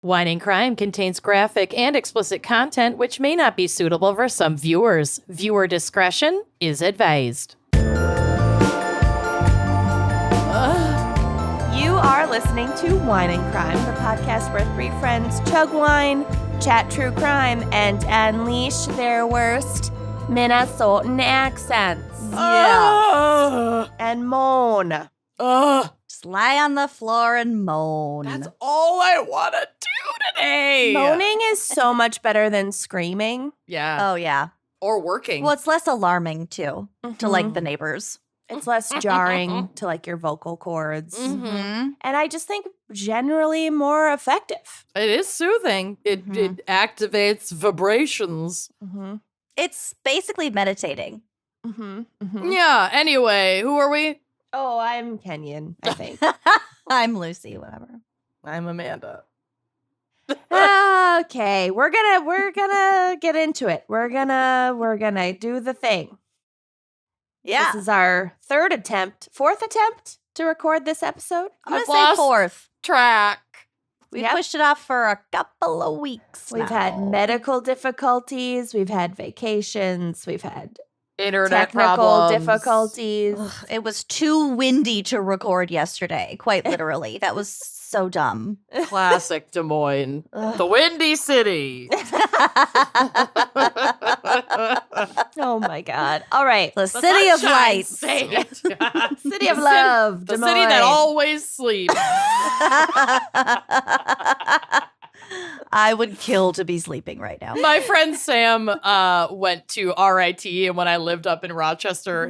Wine and Crime contains graphic and explicit content which may not be suitable for some viewers. Viewer discretion is advised. You are listening to Wine and Crime, the podcast where three friends chug wine, chat true crime, and unleash their worst Minnesotan accents. Yeah. And moan. Just lie on the floor and moan. That's all I want to do today. Moaning is so much better than screaming. Yeah. Oh, yeah. Or working. Well, it's less alarming, too, to, like, the neighbors. It's less jarring to, like, your vocal cords. Mm-hmm. And I just think generally more effective. It is soothing. It activates vibrations. Mm-hmm. It's basically meditating. Mm-hmm. Mm-hmm. Yeah. Anyway, who are we? Oh, I'm Kenyan, I think. I'm Lucy, whatever. I'm Amanda. Okay, we're gonna get into it. We're gonna do the thing. Yeah. This is our fourth attempt to record this episode. I'm going I've to say lost fourth. Track. We Yep. pushed it off for a couple of weeks We've now. had medical difficulties. We've had vacations. We've had Internet technical problems. difficulties. Ugh, it was too windy to record yesterday, quite literally. That was so dumb. Classic Des Moines. The Windy City. Oh my God! All right, The city of Sunshine lights. State. city of love, The Des city that Moines. always sleeps. I would kill to be sleeping right now. My friend Sam went to RIT, and when I lived up in Rochester,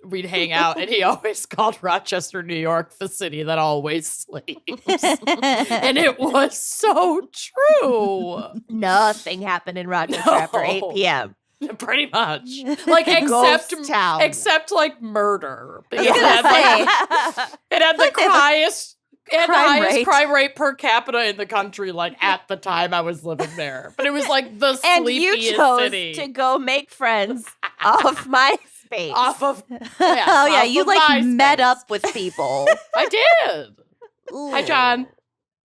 we'd hang out, and he always called Rochester, New York, the city that always sleeps. And it was so true. Nothing happened in Rochester after 8 p.m. Pretty much. Like, except Ghost town. except like murder. I was gonna say, It had the highest crime rate. crime rate per capita in the country, like at the time I was living there. But it was like the And sleepiest you chose city. to go make friends off MySpace. Off of oh yeah, you like met up with people. I did. Hi, John.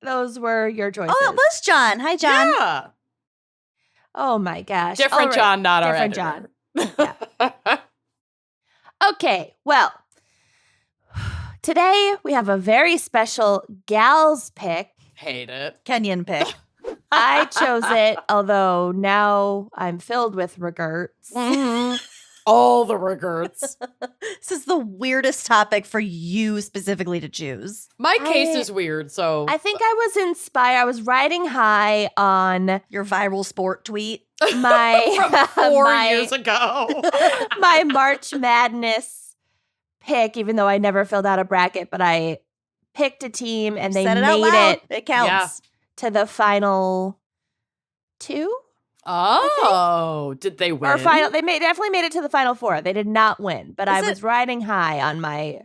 Those were your choices. Oh, it was John. Hi, John. Yeah. Oh my gosh. Different All right. John, not our Different editor. John. Okay, well, today we have a very special gals pick. Hate it. Kenyan pick. I chose it, although now I'm filled with regrets. All the regrets. This is the weirdest topic for you specifically to choose. My case is weird, so I think I was inspired. I was riding high on Your viral sport tweet. my from 4 my- years ago. my March Madness pick, even though I never filled out a bracket, but I picked a team and they Said it out made loud. it It counts. Yeah. to the final two Oh, did they win? or final. They definitely made it to the final four. They did not win, but I Is was it- riding high on my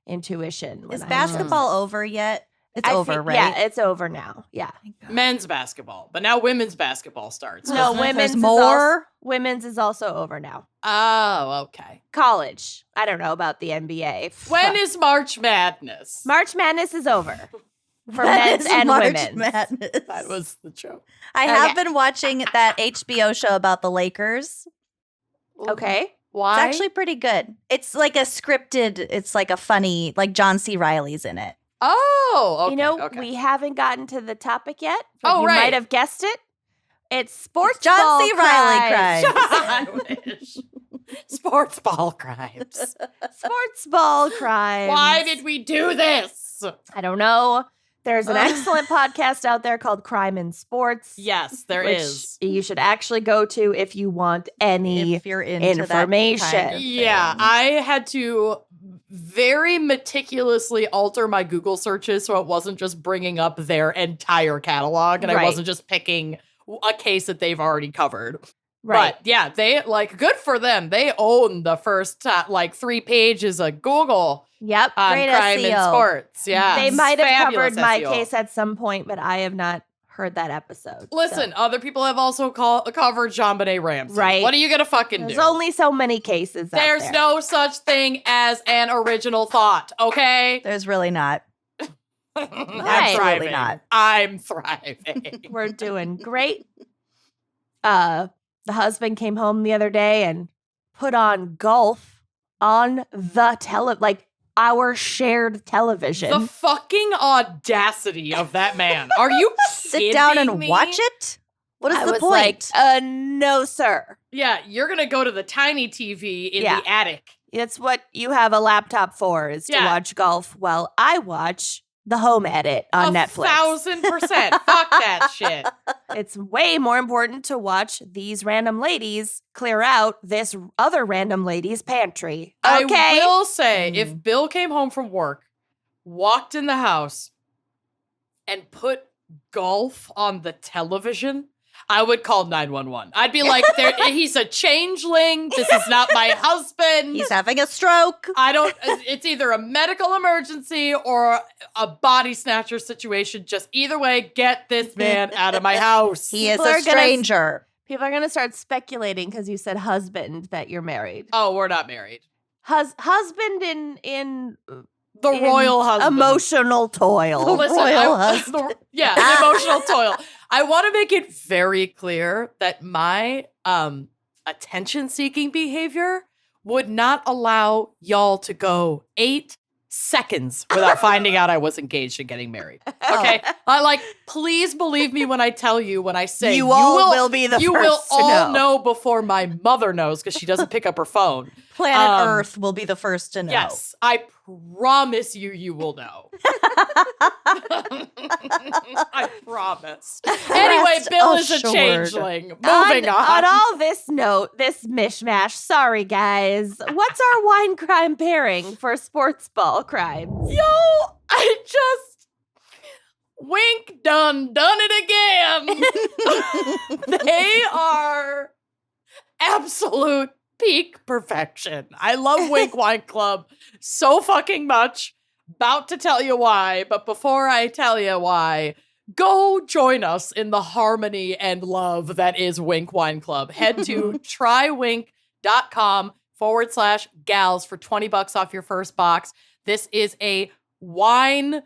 intuition. when Is I basketball chose over yet? It's this. I over, think- right? Yeah, it's over now. Yeah. Men's basketball, but now women's basketball starts. No, doesn't it? women's There's more? Women's is also over now. Oh, okay. College. I don't know about the NBA. When is March Madness? March Madness is over for That men's is and March women's. Madness. That was the joke. I have Okay. been watching that HBO show about the Lakers. Okay. Why? It's actually pretty good. It's like a scripted, it's like a funny, like John C. Reilly's in it. Oh, okay. You know, okay. we haven't gotten to the topic yet. But Oh, you right. might have guessed it. It's Sportsball John C. Reilly Crimes. I wish. Sportsball crimes. Sportsball Crimes. Why did we do this? I don't know. There's an excellent podcast out there called Crime in Sports. Yes, there which is. you should actually go to if you want any If you're into information. that kind of Yeah, thing. I had to very meticulously alter my Google searches so it wasn't just bringing up their entire catalog and I Right. wasn't just picking a case that they've already covered. Right. But yeah, they good for them. They own the first 3 pages of Google Yep. on Great crime and SEO. sports. Yeah, They might have fabulous covered my SEO. case at some point, but I have not heard that episode. Listen, other people have also covered JonBenet Ramsey. Right. What are you gonna fucking There's do? only so many cases out There's there. no such thing as an original thought, okay? There's really not. Right. Absolutely not. I'm thriving. We're doing great. The husband came home the other day and put on golf on the our shared television. The fucking audacity of that man. Are you Sit down and me? watch it? What is I the was point? like, no, sir. Yeah, you're going to go to the tiny TV in Yeah. the attic. It's what you have a laptop for, is to Yeah. watch golf. Well, I watch the home edit on Netflix. 1,000%. Fuck that shit. It's way more important to watch these random ladies clear out this other random lady's pantry. Okay? I will say, if Bill came home from work, walked in the house, and put golf on the television, I would call 911. I'd be like, he's a changeling. This is not my husband. He's having a stroke. It's either a medical emergency or a body snatcher situation. Just either way, get this man out of my house. He is People are a stranger. People are going to start speculating because you said husband that you're married. Oh, we're not married. Husband in The royal husband. emotional toil. Listen, royal an emotional toil. I want to make it very clear that my attention-seeking behavior would not allow y'all to go 8 seconds without finding out I was engaged and getting married. Okay? Please believe me when I tell you, when I say You will be the you first will to all know. know before my mother knows because she doesn't pick up her phone. Planet Earth will be the first to know. Yes, I promise you will know. I promise. Anyway, Rest Bill is a assured. changeling. Moving on. On all this note, this mishmash, sorry guys, what's our wine crime pairing for Sportsball Crimes? Yo, I just Winc done it again. They are absolute peak perfection. I love Winc Wine Club so fucking much. About to tell you why, but before I tell you why, go join us in the harmony and love that is Winc Wine Club. Head to trywinc.com/gals for $20 off your first box. This is a wine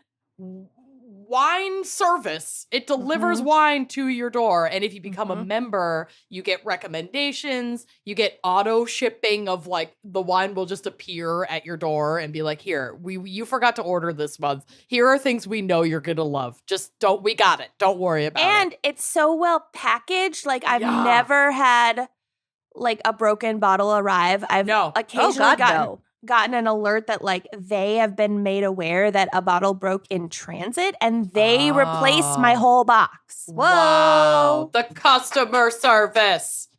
service. It delivers wine to your door. And if you become a member, you get recommendations. You get auto shipping of the wine will just appear at your door and be like, here, you forgot to order this month. Here are things we know you're going to love. We got it. Don't worry about it. And it's so well packaged. I've Yeah. never had a broken bottle arrive. I've occasionally gotten an alert that they have been made aware that a bottle broke in transit and they replaced my whole box. Whoa. Wow. The customer service.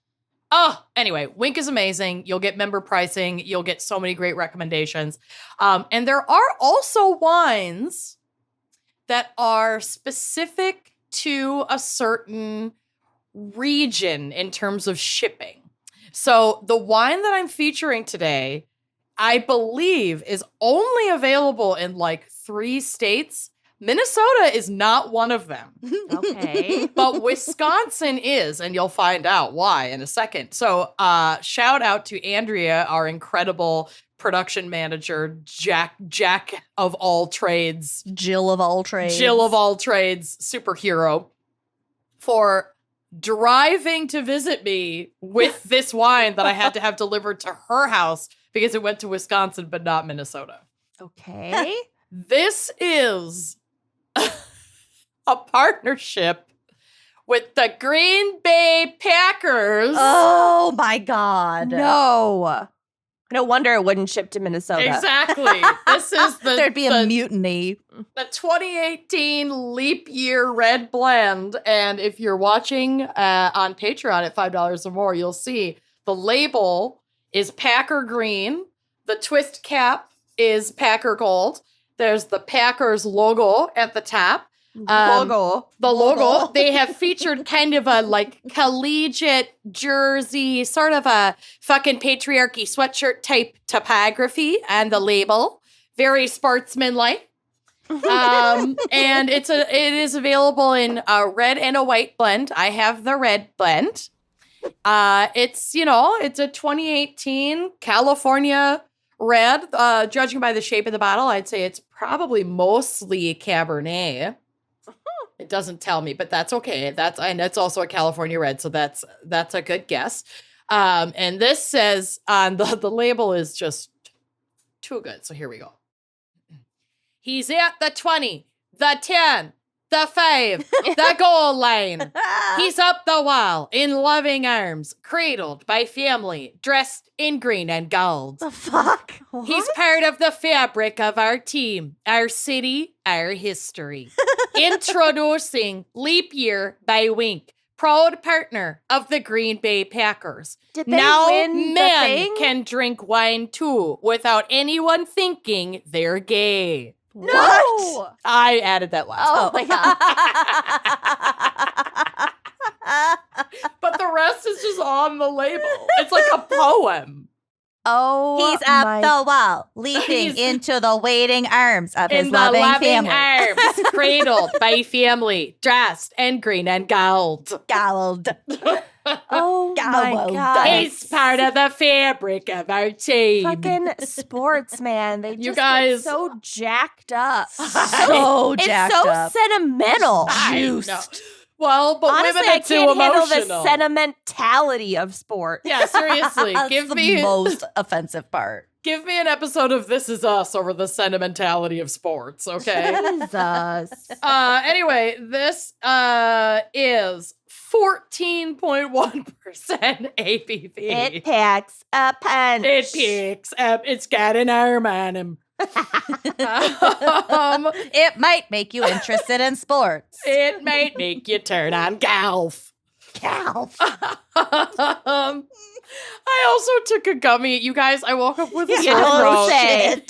Oh, anyway, Winc is amazing. You'll get member pricing. You'll get so many great recommendations. And there are also wines that are specific to a certain region in terms of shipping. So the wine that I'm featuring today, I believe, is only available in 3 states. Minnesota is not one of them. Okay. But Wisconsin is, and you'll find out why in a second. So shout out to Andrea, our incredible production manager, Jack of all trades. Jill of all trades. Superhero, for driving to visit me with this wine that I had to have delivered to her house because it went to Wisconsin but not Minnesota. Okay. This is a partnership with the Green Bay Packers. Oh my God. No wonder it wouldn't ship to Minnesota. Exactly. This is There'd be a mutiny. The 2018 leap year red blend. And if you're watching on Patreon at $5 or more, you'll see the label is Packer green. The twist cap is Packer gold. There's the Packers logo at the top. The logo. They have featured kind of a collegiate jersey, sort of a fucking patriarchy sweatshirt type typography on the label. Very sportsmanlike. And it is available in a red and a white blend. I have the red blend. It's a 2018 California red. Judging by the shape of the bottle, I'd say it's probably mostly Cabernet. It doesn't tell me, but that's okay. And it's also a California red, so that's a good guess. And this says on the label is just too good. So here we go. He's at the 20, the 10, the 5, the goal line. He's up the wall in loving arms, cradled by family, dressed in green and gold. The fuck? He's part of the fabric of our team, our city, our history. Introducing Leap Year by Winc, proud partner of the Green Bay Packers. Did they now win men can drink wine too without anyone thinking they're gay. No! What? I added that last. Oh my God. But the rest is just on the label. It's like a poem. Oh, He's up the wall, leaping into the waiting arms of his loving family. Arms, cradled by family, dressed in green and gold. Gold. Oh my Gold. God. He's part of the fabric of our team. Fucking sports, man. They just You guys- get so jacked up. So jacked it's so up. sentimental. I Juiced. know. Well, but Honestly, women I are too can't handle the emotional. sentimentality of sport. Yeah, seriously. That's give the me most offensive part. give me an episode of This Is Us over the sentimentality of sports, okay? Jesus. Anyway, this is 14.1% ABV. It packs a punch. It picks up. It's got an arm on him. It might make you interested in sports. It might make you turn on golf. Golf. I also took a gummy. You guys, I woke up with a sore don't throat. say. You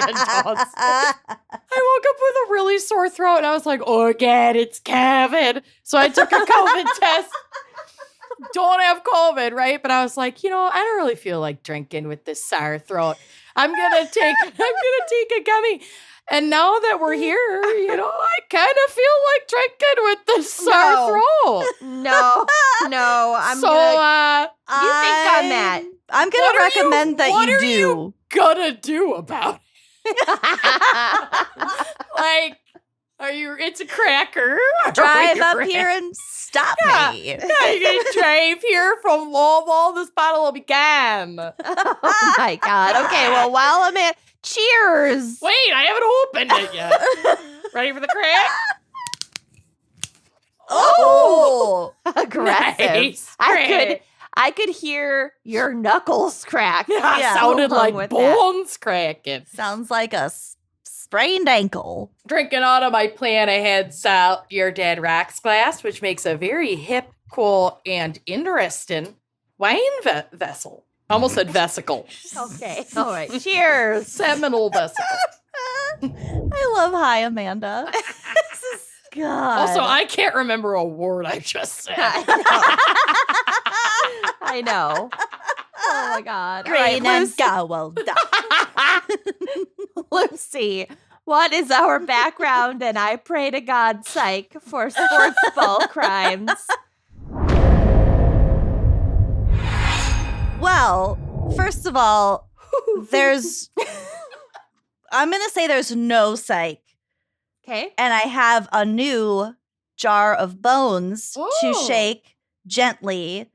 don't say. I woke up with a really sore throat and I was like, oh, God, it's COVID. So I took a COVID test. Don't have COVID, right? But I was like, I don't really feel like drinking with this sore throat. I'm gonna take a gummy. And now that we're here, I kind of feel like drinking with this sore throat. No. I'm So, gonna. You think on that? I'm going to recommend that what you are do. you gonna do about it? Like, it's a cracker. Drive up here and stop me. Yeah, you can drive here from Louisville. This bottle will be gone. Oh my God. Okay, well, while I'm at. Cheers. Wait, I haven't opened it yet. Ready for the crack? Oh, Aggressive. Nice crack. I could hear your knuckles crack. Yeah, sounded along like with bones cracking. sounds like a sprained ankle. Drinking out of my plan ahead Salt Your Dead Rocks glass, which makes a very hip, cool, and interesting wine vessel. Almost said vesicle. Okay. All right. Cheers. Seminal vesicle. I love Hi, Amanda. God. Also, I can't remember a word I just said. I know. Oh my God. All right, Green and Lucy, gold. Lucy, what is our background and I pray to God psych for Sportsball Crimes? Well, first of all, I'm going to say there's no psych. Okay. And I have a new jar of bones to Ooh. shake gently.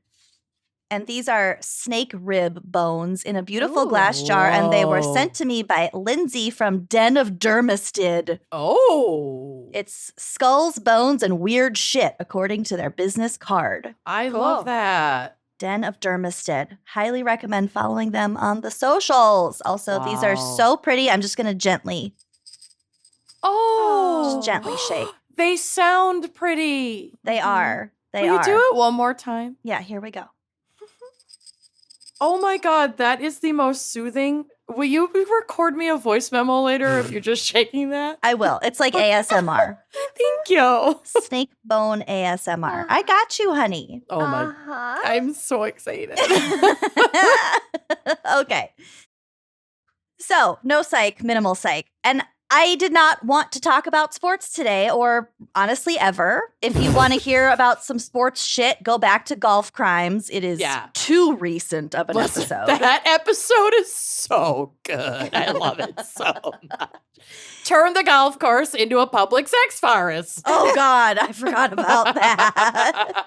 And these are snake rib bones in a beautiful glass jar. And they were Whoa. sent to me by Lindsay from Den of Dermisted. Oh. It's skulls, bones, and weird shit, according to their business card. I Cool. love that. Den of Dermisted. Highly recommend following them on the socials. Also, these are Wow. so pretty. I'm just going to gently, Oh. just gently shake. They sound pretty. They are. They Will are. you do it one more time? Yeah, here we go. Oh my God, that is the most soothing. Will you record me a voice memo later if you're just shaking that? I will. It's like ASMR. Thank you. Snake bone ASMR. I got you, honey. Oh my. Uh-huh. I'm so excited. Okay. So, no psych, minimal psych. And I did not want to talk about sports today, or honestly ever. If you want to hear about some sports shit, go back to Golf Crimes. It is too recent of an episode. That episode is so good. I love it so much. Turn the golf course into a public sex forest. Oh, God. I forgot about that.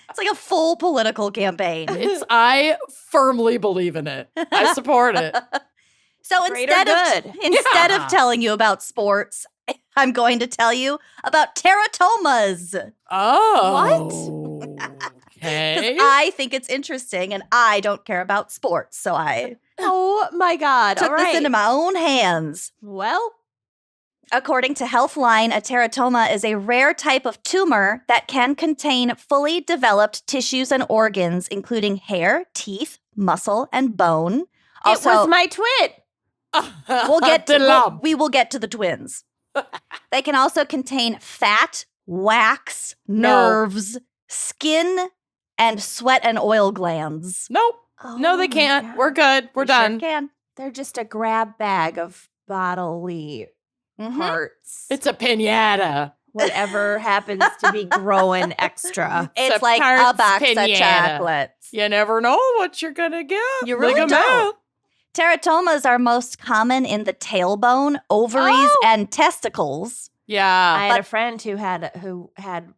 It's like a full political campaign. I firmly believe in it. I support it. So instead of telling you about sports, I'm going to tell you about teratomas. Oh. What? Okay. I think it's interesting, and I don't care about sports, so I oh my God. took this into my own hands. Well, according to Healthline, a teratoma is a rare type of tumor that can contain fully developed tissues and organs, including hair, teeth, muscle, and bone. Also, it was my twin. We will get to the twins. They can also contain fat, wax, nerves, skin, and sweat and oil glands. Nope. No, they can't. God. We're good. We're done. Sure can. They're just a grab bag of bodily parts. It's a piñata. Whatever happens to be growing extra. It's like a box of chocolates. You never know what you're going to get. You really don't. Teratomas are most common in the tailbone, ovaries, and testicles. Yeah. I had a friend who had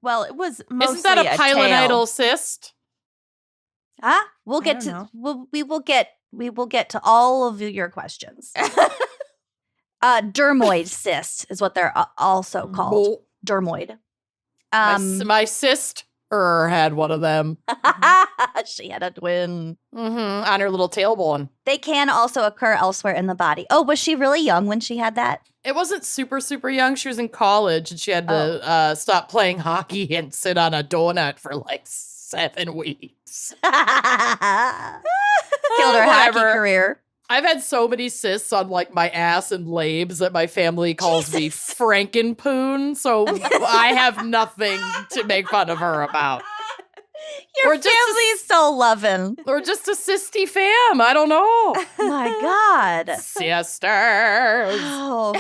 well, it was mostly Isn't that a pilonidal cyst? Huh? We will get to all of your questions. Dermoid cyst is what they're also called. Dermoid. My sister had one of them. She had a twin. On her little tailbone. They can also occur elsewhere in the body. Oh, was she really young when she had that? It wasn't super, super young. She was in college, and she had to stop playing hockey and sit on a donut for like 7 weeks. Killed her hockey career. I've had so many cysts on like my ass and labes that my family calls me Frankenpoon, so I have nothing to make fun of her about. Your family's so loving. Or just a cysty fam. I don't know. My God. Sisters. Oh.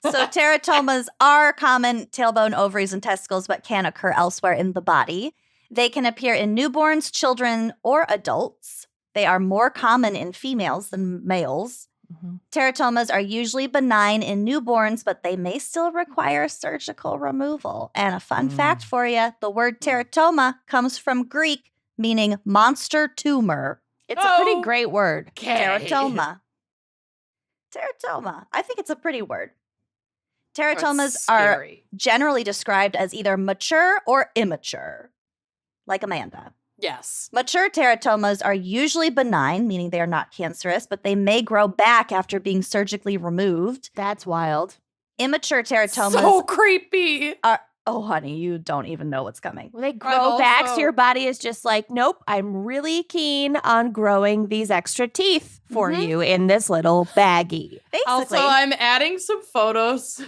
So teratomas are common tailbone, ovaries, and testicles, but can occur elsewhere in the body. They can appear in newborns, children, or adults. They are more common in females than males. Teratomas are usually benign in newborns, but they may still require surgical removal. And a fun fact for you, the word teratoma comes from Greek, meaning monster tumor. It's a pretty great word. Teratoma. Teratoma. I think it's a pretty word. Teratomas are generally described as either mature or immature, like Amanda. Yes. Mature teratomas are usually benign, meaning they are not cancerous, but they may grow back after being surgically removed. That's wild. Immature teratomas so creepy. Oh, honey, you don't even know what's coming. Well, they grow back, so your body is just like, nope, I'm really keen on growing these extra teeth for you in this little baggie. Basically. Also, I'm adding some photos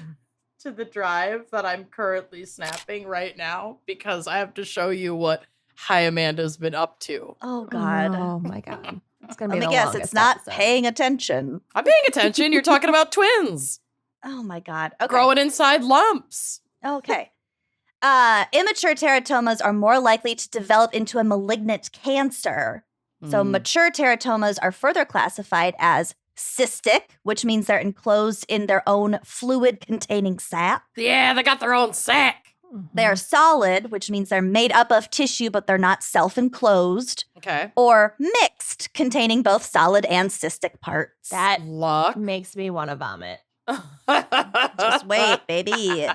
to the drive that I'm currently snapping right now because I have to show you what Hi Amanda's been up to. Oh, God. Oh, my God. It's going to be Let me guess, it's not paying attention. I'm paying attention. You're talking about twins. Oh, my God. Okay. Growing inside lumps. Okay. Immature teratomas are more likely to develop into a malignant cancer. So mature teratomas are further classified as cystic, which means they're enclosed in their own fluid-containing sac. Yeah, they got their own sac. They are solid, which means they're made up of tissue, but they're not self-enclosed. Okay. Or mixed, containing both solid and cystic parts. That makes me want to vomit. Just wait, baby.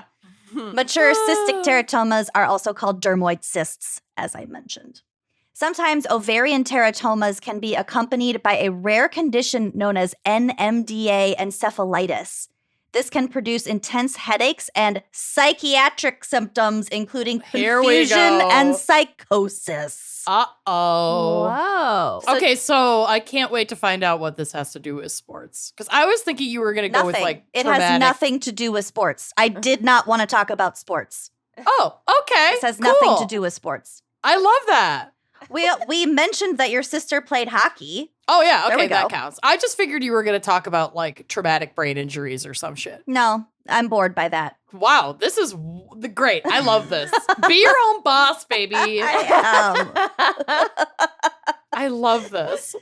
Mature cystic teratomas are also called dermoid cysts, as I mentioned. Sometimes ovarian teratomas can be accompanied by a rare condition known as NMDA encephalitis. This can produce intense headaches and psychiatric symptoms, including confusion and psychosis. Uh-oh. Whoa. Okay, so I can't wait to find out what this has to do with sports. Because I was thinking you were going to go with, like, It traumatic. has nothing to do with sports. I did not want to talk about sports. Oh, okay. This has nothing to do with sports. I love that. we mentioned that your sister played hockey. Oh, yeah. Okay, that counts. I just figured you were going to talk about like traumatic brain injuries or some shit. No, I'm bored by that. Wow, this is great. I love this. Be your own boss, baby. I love this.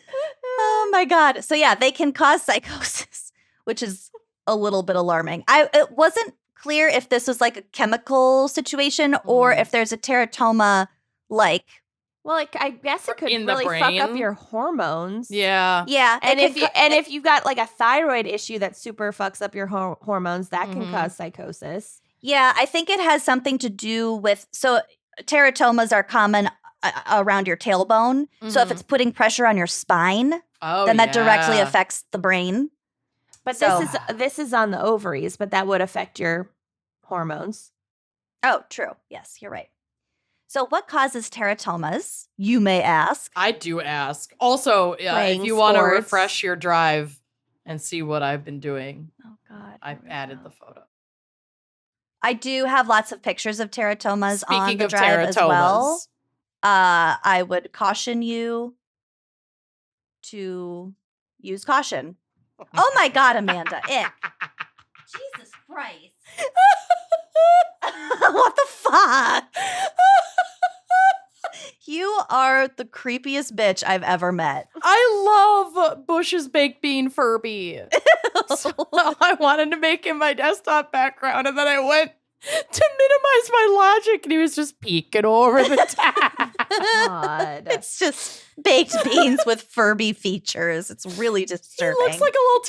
Oh my God. So yeah, they can cause psychosis, which is a little bit alarming. It wasn't clear if this was like a chemical situation or if there's a teratoma like. Well, like I guess it could in really the fuck up your hormones. Yeah. Yeah. And if you've got like a thyroid issue that super fucks up your hormones, that can cause psychosis. Yeah, I think it has something to do with, so teratomas are common around your tailbone. So if it's putting pressure on your spine, then that directly affects the brain. But this is on the ovaries, but that would affect your hormones. Oh, true. Yes, you're right. So what causes teratomas, you may ask? I do ask. Also, if you want to refresh your drive and see what I've been doing. Oh, God. I've added the photo. I do have lots of pictures of teratomas on the drive teratomas as well. I would caution you to use caution. Oh my God, Amanda. Jesus Christ. What the fuck? You are the creepiest bitch I've ever met. I love Bush's baked bean Furby. So I wanted to make him my desktop background, and then I went to minimize my logic, and he was just peeking over the tab. God. It's just baked beans with Furby features. It's really disturbing. He looks like a little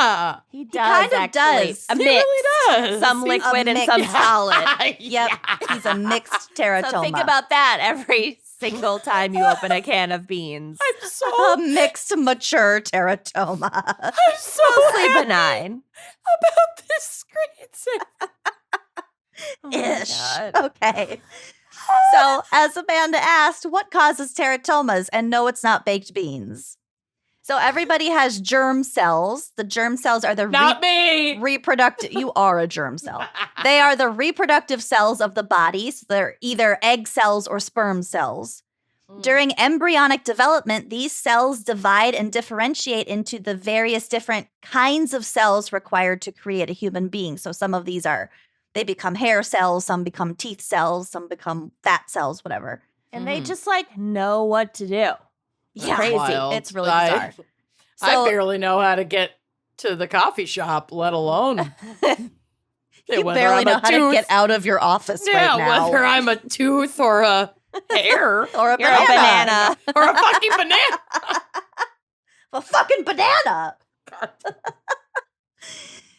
teratoma. He does, kind of does. A He mix. really does. Some He's liquid a and mix. some solid. Yep, he's a mixed teratoma. So think about that every single time you open a can of beans. I'm so a mixed mature teratoma. I'm so Mostly happy benign. about this screensaver. Oh my Ish. God. Okay. So, as Amanda asked, what causes teratomas? And no, it's not baked beans. So, everybody has germ cells. The germ cells are the Not me. reproductive. You are a germ cell. They are the reproductive cells of the body. So, they're either egg cells or sperm cells. During embryonic development, these cells divide and differentiate into the various different kinds of cells required to create a human being. So, some of these they become hair cells, some become teeth cells, some become fat cells, whatever. And they just like know what to do. Yeah, Crazy. Wild. It's really bizarre. I barely know how to get to the coffee shop, let alone. You barely know how to get out of your office right now. Whether I'm a tooth or a hair or a You're a banana. or a fucking banana. A fucking banana.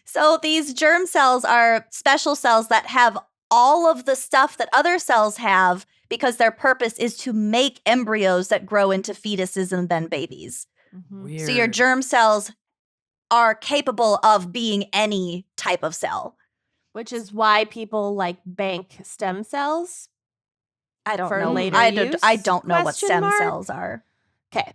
So these germ cells are special cells that have all of the stuff that other cells have because their purpose is to make embryos that grow into fetuses and then babies. Mm-hmm. So your germ cells are capable of being any type of cell. Which is why people like bank stem cells. I don't for know. later I use? don't know what Question stem mark? cells are. Okay.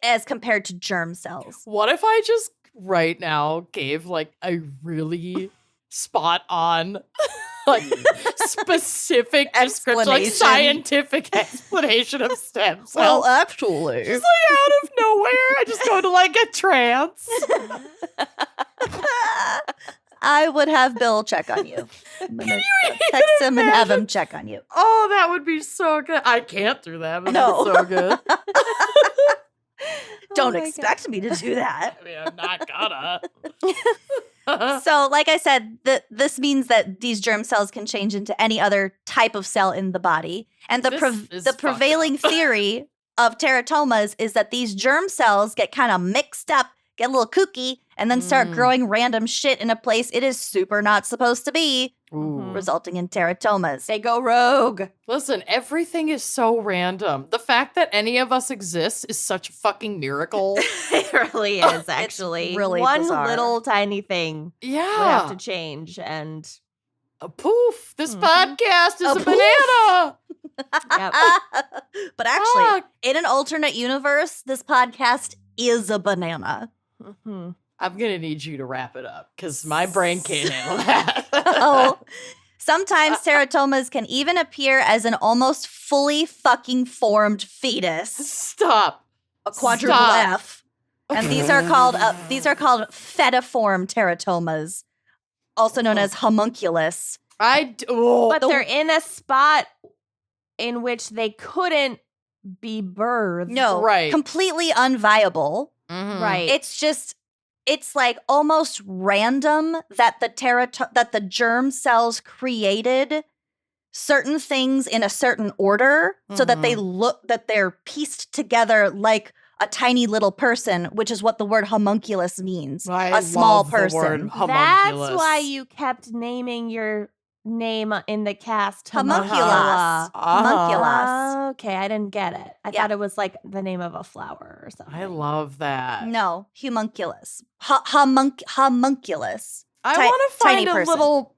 As compared to germ cells. What if I just right now gave like a really spot on like specific description, like scientific explanation of stem cells? Well, actually. Just like out of nowhere, I just go to like a trance. I would have Bill check on you. I'm gonna text him and have him check on you. Oh, that would be so good. I can't do that. But No. so good. Don't expect me to do that. I mean, I'm not gonna. So, like I said, this means that these germ cells can change into any other type of cell in the body. And the prevailing theory of teratomas is that these germ cells get kind of mixed up, get a little kooky, and then start growing random shit in a place it is super not supposed to be, resulting in teratomas. They go rogue. Listen, everything is so random. The fact that any of us exist is such a fucking miracle. It really is, actually. It's really one bizarre. little tiny thing Yeah. we have to change, and A poof. This podcast is A a poof. banana. yep. But actually, Fuck. in an alternate universe, this podcast is a banana. Mhm. I'm going to need you to wrap it up because my brain can't handle that. Sometimes teratomas can even appear as an almost fully fucking formed fetus. Stop. A quadruple F. And these are called fetiform teratomas, also known as homunculus. But they're in a spot in which they couldn't be birthed. No, right. Completely unviable. Mm-hmm. Right. It's like almost random that the germ cells created certain things in a certain order so that they're pieced together like a tiny little person, which is what the word homunculus means. A small person. That's why you kept naming your name in the cast homunculus. Homunculus. Okay, I didn't get it. I thought it was like the name of a flower or something. I love that. No, homunculus. Homunculus. I want to find a little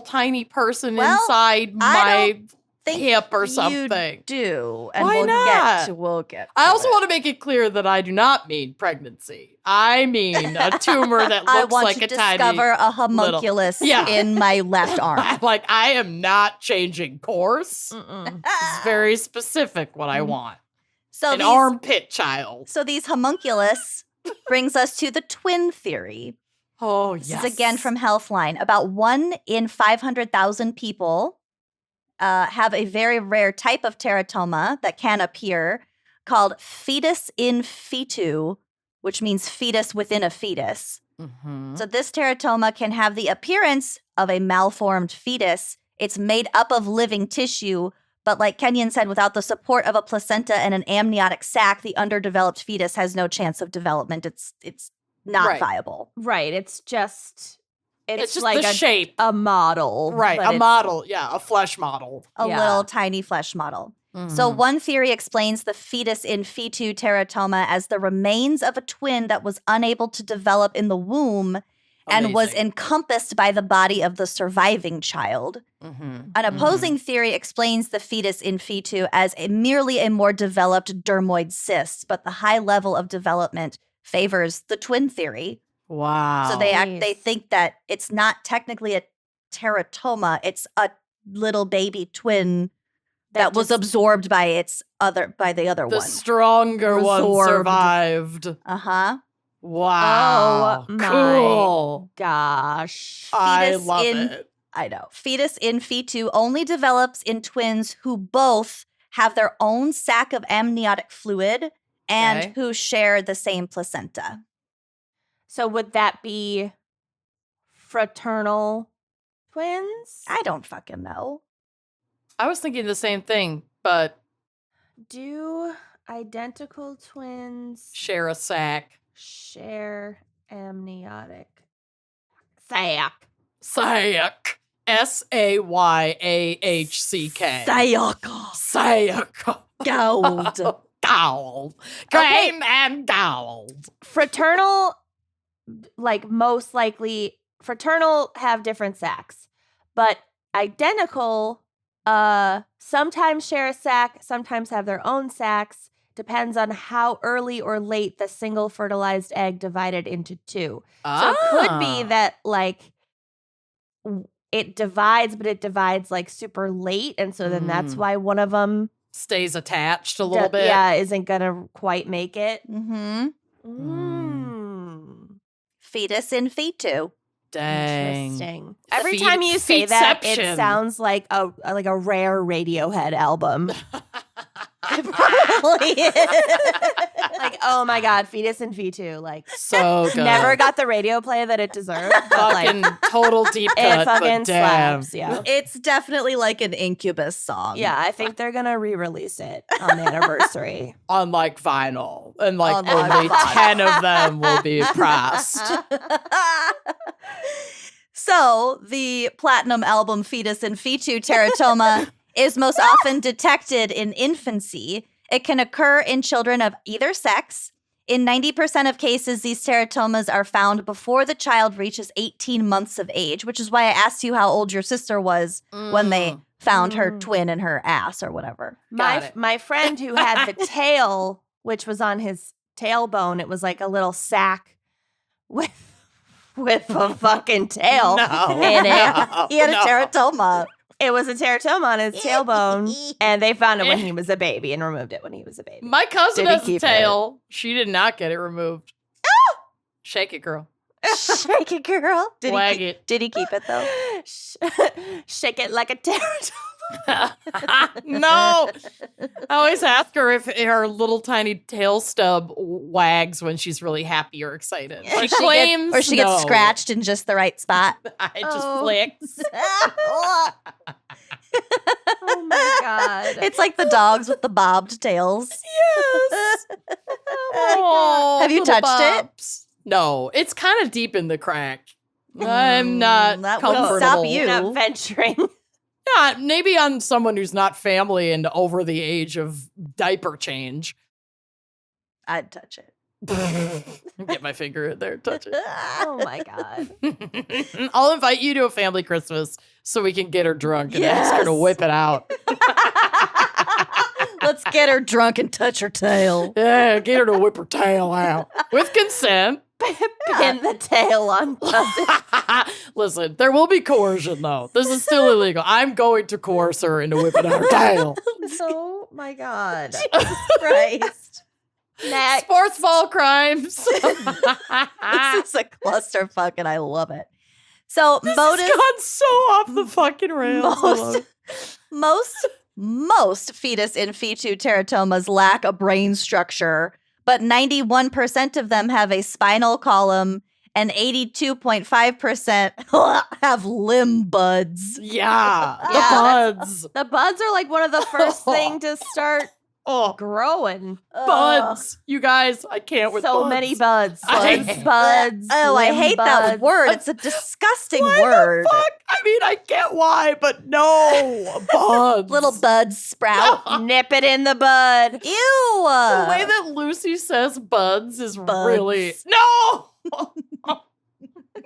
tiny person inside my hip or something. You do, and Why not? We'll get to I also it. want to make it clear that I do not mean pregnancy. I mean a tumor that looks like a tiny. I want to discover a homunculus in my left arm. Like, I am not changing course. It's very specific what I want. So an armpit child. So these homunculus brings us to the twin theory. Oh, yes. This is again from Healthline. About 1 in 500,000 people have a very rare type of teratoma that can appear called fetus in fetu, which means fetus within a fetus. Mm-hmm. So this teratoma can have the appearance of a malformed fetus. It's made up of living tissue, but like Kenyon said, without the support of a placenta and an amniotic sac, the underdeveloped fetus has no chance of development. It's not viable. Right. It's just like the shape. A model. Right. A model. Yeah. A flesh model. A little tiny flesh model. Mm-hmm. So one theory explains the fetus in fetu teratoma as the remains of a twin that was unable to develop in the womb and was encompassed by the body of the surviving child. Mm-hmm. An opposing theory explains the fetus in fetu as merely a more developed dermoid cyst, but the high level of development favors the twin theory. Wow. So they think that it's not technically a teratoma, it's a little baby twin that was absorbed by the other one. The stronger one survived. Uh-huh. Wow. Oh, cool. My gosh. I love it. I know. Fetus in fetu only develops in twins who both have their own sac of amniotic fluid and who share the same placenta. So would that be fraternal twins? I don't fucking know. I was thinking the same thing, but do identical twins share a sac? Share amniotic sac. Sac. SAYAHCK. Sac. Gold. Gold. Cream and gold. Fraternal, like most likely, fraternal have different sacs, but identical sometimes share a sac, sometimes have their own sacs. Depends on how early or late the single fertilized egg divided into two. So it could be that like it divides, but it divides like super late, and so then that's why one of them stays attached a little bit. Yeah, isn't gonna quite make it. Fetus in fetu. Dang. Interesting. Every time you say that, it sounds like a rare Radiohead album. It probably is. Like, oh my God, Fetus and Fetu. Like, so good. Never got the radio play that it deserved. Fucking total deep cut. It fucking slaps. Yeah. It's definitely like an Incubus song. Yeah, I think they're going to re-release it on the anniversary. On like vinyl. And like only 10 of them will be pressed. So the platinum album Fetus and Fetu teratoma is most often detected in infancy. It can occur in children of either sex. In 90% of cases, these teratomas are found before the child reaches 18 months of age, which is why I asked you how old your sister was when they found her twin in her ass or whatever. My friend who had the tail, which was on his tailbone, it was like a little sack with with a fucking tail No. in it. He had a teratoma. It was a teratoma on his tailbone, and they found it when he was a baby and removed it when he was a baby. My cousin Did he has a keep tail. She did not get it removed. Shake it, girl. Shake it, girl. Wag it. Did he keep it, though? Shake it like a teratoma. No. I always ask her if her little tiny tail stub wags when she's really happy or excited. She claims or she gets scratched in just the right spot. It just flicks. Oh my God. It's like the dogs with the bobbed tails. Yes. Oh Have you little touched it? bobs. No, it's kind of deep in the crack. I'm not that wouldn't comfortable. stop you. You're not venturing. Yeah, maybe on someone who's not family and over the age of diaper change. I'd touch it. Get my finger in there, touch it. Oh my God. I'll invite you to a family Christmas so we can get her drunk and ask her to whip it out. Let's get her drunk and touch her tail. Yeah, get her to whip her tail out with consent. Pin the tail on. Listen, there will be coercion though. This is still illegal. I'm going to coerce her into whipping out her tail. Oh my God. Jesus Christ. Next. Sportsball crimes. This is a clusterfuck and I love it. So This Modus, has gone so off the fucking rails. I love it. most fetus in fetu teratomas lack a brain structure, but 91% of them have a spinal column and 82.5% have limb buds. Yeah, the Yeah, buds. The buds are like one of the first thing to start growing. Buds. You guys, I can't with So buds. many buds. I- Buds. Oh, I limb hate that buds. word. It's a disgusting Why word. the fuck? I mean, I get why, but no. Buds. Little buds sprout. Nip it in the bud. Ew. The way that Lucy says buds is Buds. really... No!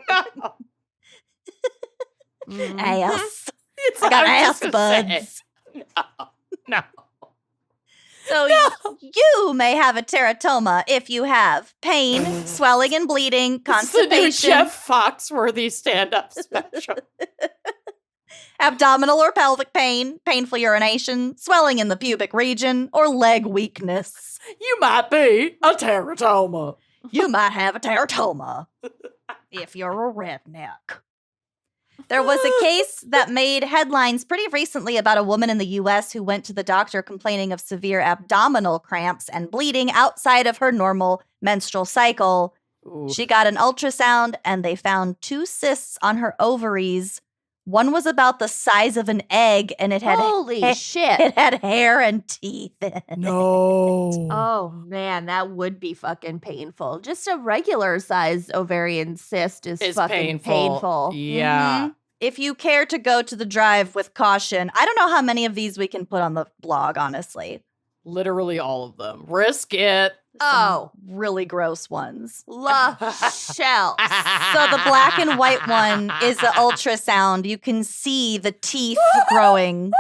No. Ass. It's I got I'm ass just gonna say buds. it. No. So you may have a teratoma if you have pain, swelling and bleeding, It's the new constipation, Jeff Foxworthy stand-up special. abdominal or pelvic pain, painful urination, swelling in the pubic region, or leg weakness. You might be a teratoma. You might have a teratoma if you're a redneck. There was a case that made headlines pretty recently about a woman in the U.S. who went to the doctor complaining of severe abdominal cramps and bleeding outside of her normal menstrual cycle. Ooh. She got an ultrasound and they found 2 cysts on her ovaries. One was about the size of an egg and it had Holy shit. it had hair and teeth in it. No. Oh man, that would be fucking painful. Just a regular sized ovarian cyst is It's fucking painful. Yeah. Mhm. If you care to go to the drive with caution, I don't know how many of these we can put on the blog, honestly. Literally all of them. Risk it. Oh, Really gross ones. La shell. So the black and white one is the ultrasound. You can see the teeth growing.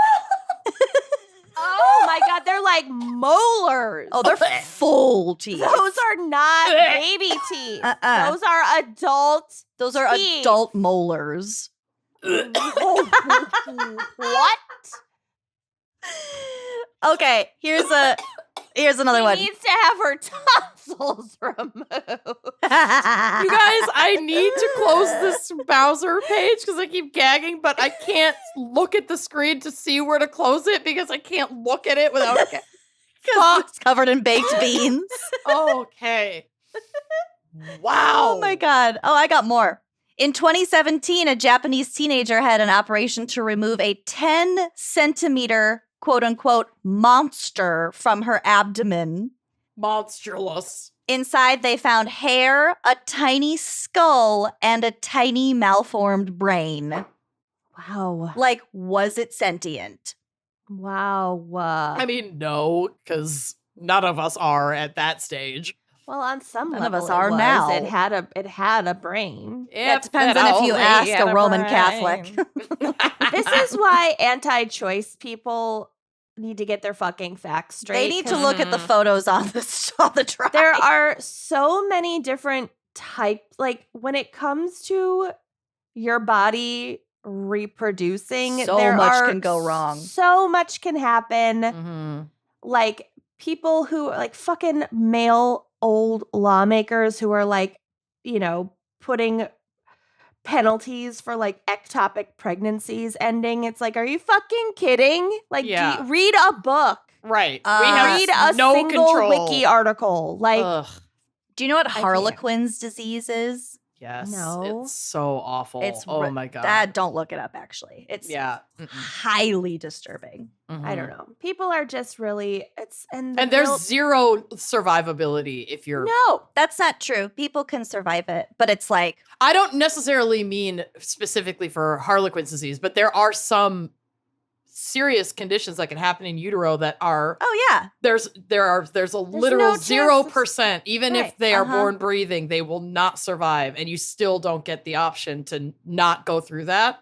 Oh my God, they're like molars. Oh, they're full teeth. Those are not baby teeth. Uh-uh. Those are adult. Those are teeth. adult molars. What? Okay, here's another She one. needs to have her tonsils removed. You guys, I need to close this Bowser page because I keep gagging, but I can't look at the screen to see where to close it because I can't look at it without. It's covered in baked beans. Okay. Wow. Oh my God. Oh, I got more. In 2017, a Japanese teenager had an operation to remove a 10-centimeter, quote-unquote, monster from her abdomen. Monstrous. Inside, they found hair, a tiny skull, and a tiny malformed brain. Wow. Like, was it sentient? Wow. I mean, no, because none of us are at that stage. Well, on some None of level us are it was. now. It had a brain. It depends on if you ask a Roman Catholic. This is why anti-choice people need to get their fucking facts straight. They need to 'cause look at the photos on the drive. there are so many different when it comes to your body reproducing, so much can go wrong. So much can happen. Mm-hmm. Like people who like fucking male old lawmakers who are like, putting penalties for like ectopic pregnancies ending. It's like, are you fucking kidding? Like, read a book. Right. We have read a single control. wiki article. Like, do you know what Harlequin's disease is? Yes. No. It's so awful. Oh my God. Don't look it up, actually. It's highly disturbing. Mm-hmm. I don't know. People are just really, and there's zero survivability if you're. No, that's not true. People can survive it, but it's like. I don't necessarily mean specifically for Harlequin's disease, but there are some serious conditions that can happen in utero that are there's a literal 0%, even if they are born breathing, they will not survive, and you still don't get the option to not go through that.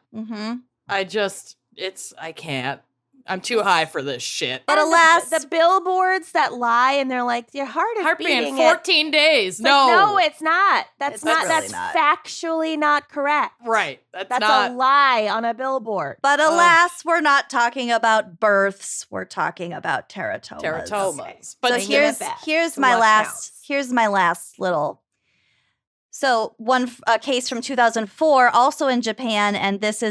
I can't. I'm too high for this shit. But alas, the billboards that lie and they're like, your heart beating 14 days. No, it's not. That's factually not correct. Right. That's a lie on a billboard. But alas, we're not talking about births. We're talking about teratomas. Okay. But here's my last little. So a case from 2004, also in Japan, and this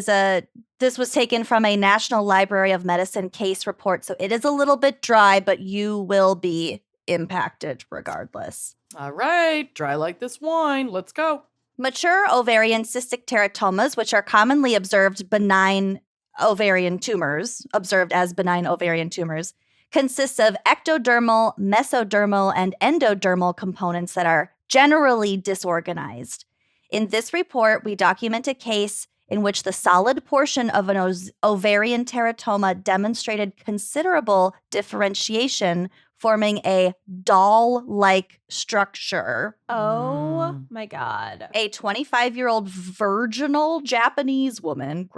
was taken from a National Library of Medicine case report. So it is a little bit dry, but you will be impacted regardless. All right, dry like this wine. Let's go. Mature ovarian cystic teratomas, which are commonly observed as benign ovarian tumors, consists of ectodermal, mesodermal, and endodermal components that are generally disorganized. In this report, we document a case in which the solid portion of an ovarian teratoma demonstrated considerable differentiation, forming a doll-like structure. Oh my God. A 25-year-old virginal Japanese woman,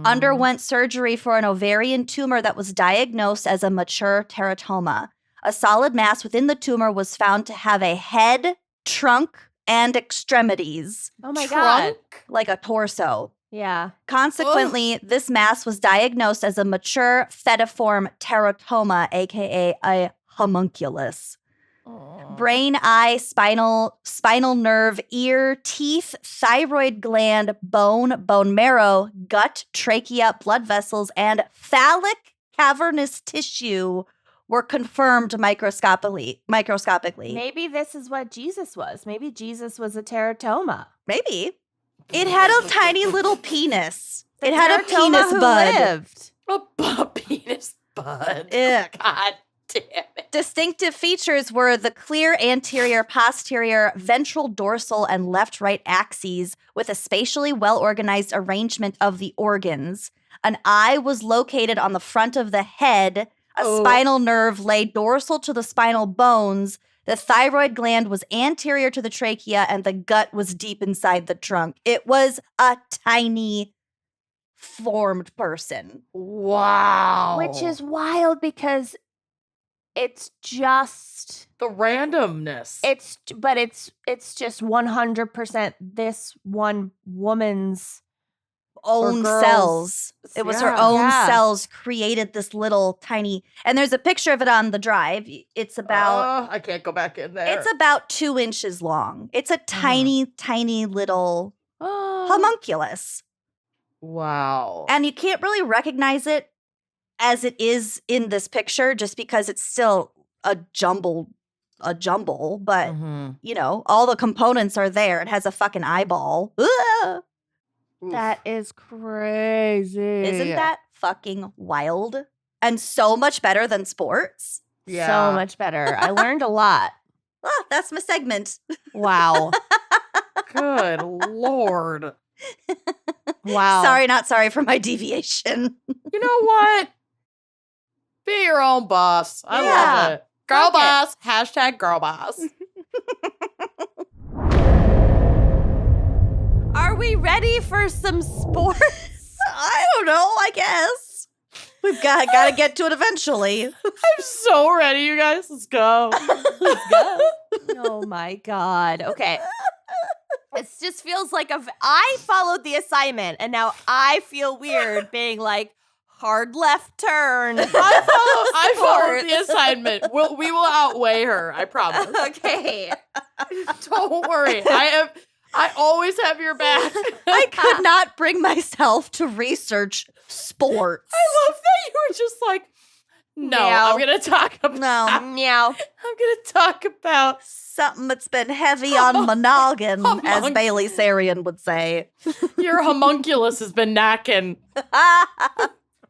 underwent surgery for an ovarian tumor that was diagnosed as a mature teratoma. A solid mass within the tumor was found to have a head, trunk, and extremities. Oh my God. Like a torso. Yeah. Consequently, this mass was diagnosed as a mature fetiform teratoma, aka a homunculus. Brain, eye, spinal nerve, ear, teeth, thyroid gland, bone marrow, gut, trachea, blood vessels, and phallic cavernous tissue were confirmed microscopically. Maybe this is what Jesus was. Maybe Jesus was a teratoma. Maybe. It had a tiny little penis. It had a penis bud. Lived. A penis bud. Ick. God damn it. Distinctive features were the clear anterior, posterior, ventral, dorsal, and left-right axes with a spatially well-organized arrangement of the organs. An eye was located on the front of the head. A spinal nerve lay dorsal to the spinal bones. The thyroid gland was anterior to the trachea, and the gut was deep inside the trunk. It was a tiny formed person. Wow. Which is wild because it's just the randomness. It's just 100% this one woman's own cells. It was her own cells created this little tiny, and there's a picture of it on the drive. It's about I can't go back in there. It's about 2 inches long. It's a tiny little homunculus. Wow. And you can't really recognize it as it is in this picture just because it's still a jumble, but all the components are there. It has a fucking eyeball. Ugh. That is crazy. Isn't that fucking wild? And so much better than sports. Yeah. So much better. I learned a lot. That's my segment. Wow. Good Lord. Wow. Sorry, not sorry for my deviation. You know what? Be your own boss. I love it. Girl boss. Hashtag girl boss. Are we ready for some sports? I don't know, I guess. We've got to get to it eventually. I'm so ready, you guys. Let's go. Oh my God. Okay. It just feels like I followed the assignment, and now I feel weird being like, hard left turn. I followed the assignment. We will outweigh her, I promise. Okay. Don't worry. I always have your back. I could not bring myself to research sports. I love that you were just like, no, Meow. I'm going to talk about Meow. I'm going to talk about something that's been heavy on my noggin, as Bailey Sarian would say. Your homunculus has been knacking.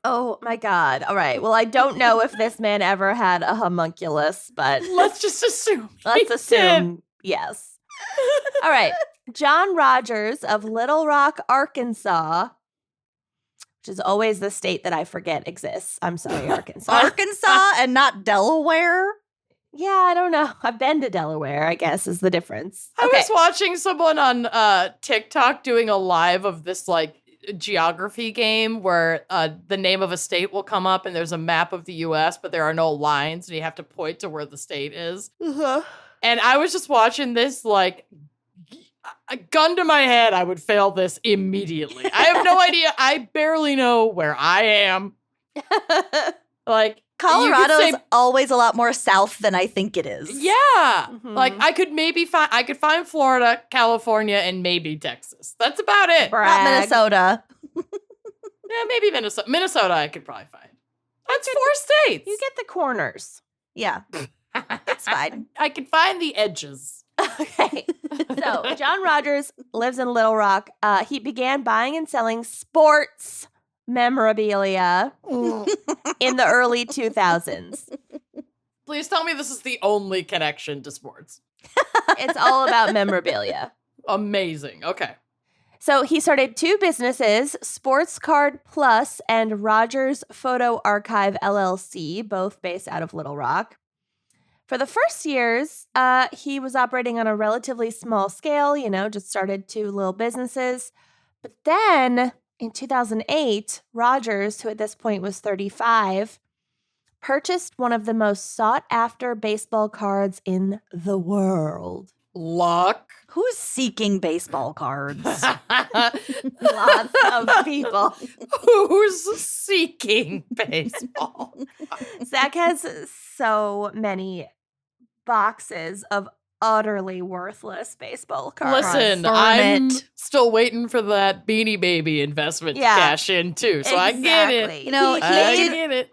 Oh my God. All right. Well, I don't know if this man ever had a homunculus, but Let's just assume. let's assume yes. All right. John Rogers of Little Rock, Arkansas, which is always the state that I forget exists. I'm sorry, Arkansas. Arkansas and not Delaware? Yeah, I don't know. I've been to Delaware, I guess, is the difference. I was watching someone on TikTok doing a live of this like geography game where the name of a state will come up and there's a map of the US, but there are no lines and you have to point to where the state is. Uh-huh. And I was just watching this like a gun to my head, I would fail this immediately. I have no idea. I barely know where I am. Like Colorado's always a lot more south than I think it is. Yeah. Mm-hmm. Like I could find Florida, California, and maybe Texas. That's about it. Not Minnesota. Yeah, maybe Minnesota. Minnesota I could probably find. That's 4 states. You get the corners. Yeah. It's fine. I can find the edges. Okay. So John Rogers lives in Little Rock. He began buying and selling sports memorabilia in the early 2000s. Please tell me this is the only connection to sports. It's all about memorabilia. Amazing. Okay. So he started 2 businesses, Sports Card Plus and Rogers Photo Archive LLC, both based out of Little Rock. For the first years, he was operating on a relatively small scale, just started 2 little businesses. But then in 2008, Rogers, who at this point was 35, purchased one of the most sought-after baseball cards in the world. Luck. Who's seeking baseball cards? Lots of people. Who's seeking baseball? Zach has so many boxes of utterly worthless baseball cards. Listen, I'm still waiting for that Beanie Baby investment to cash in too, so I get it. You know,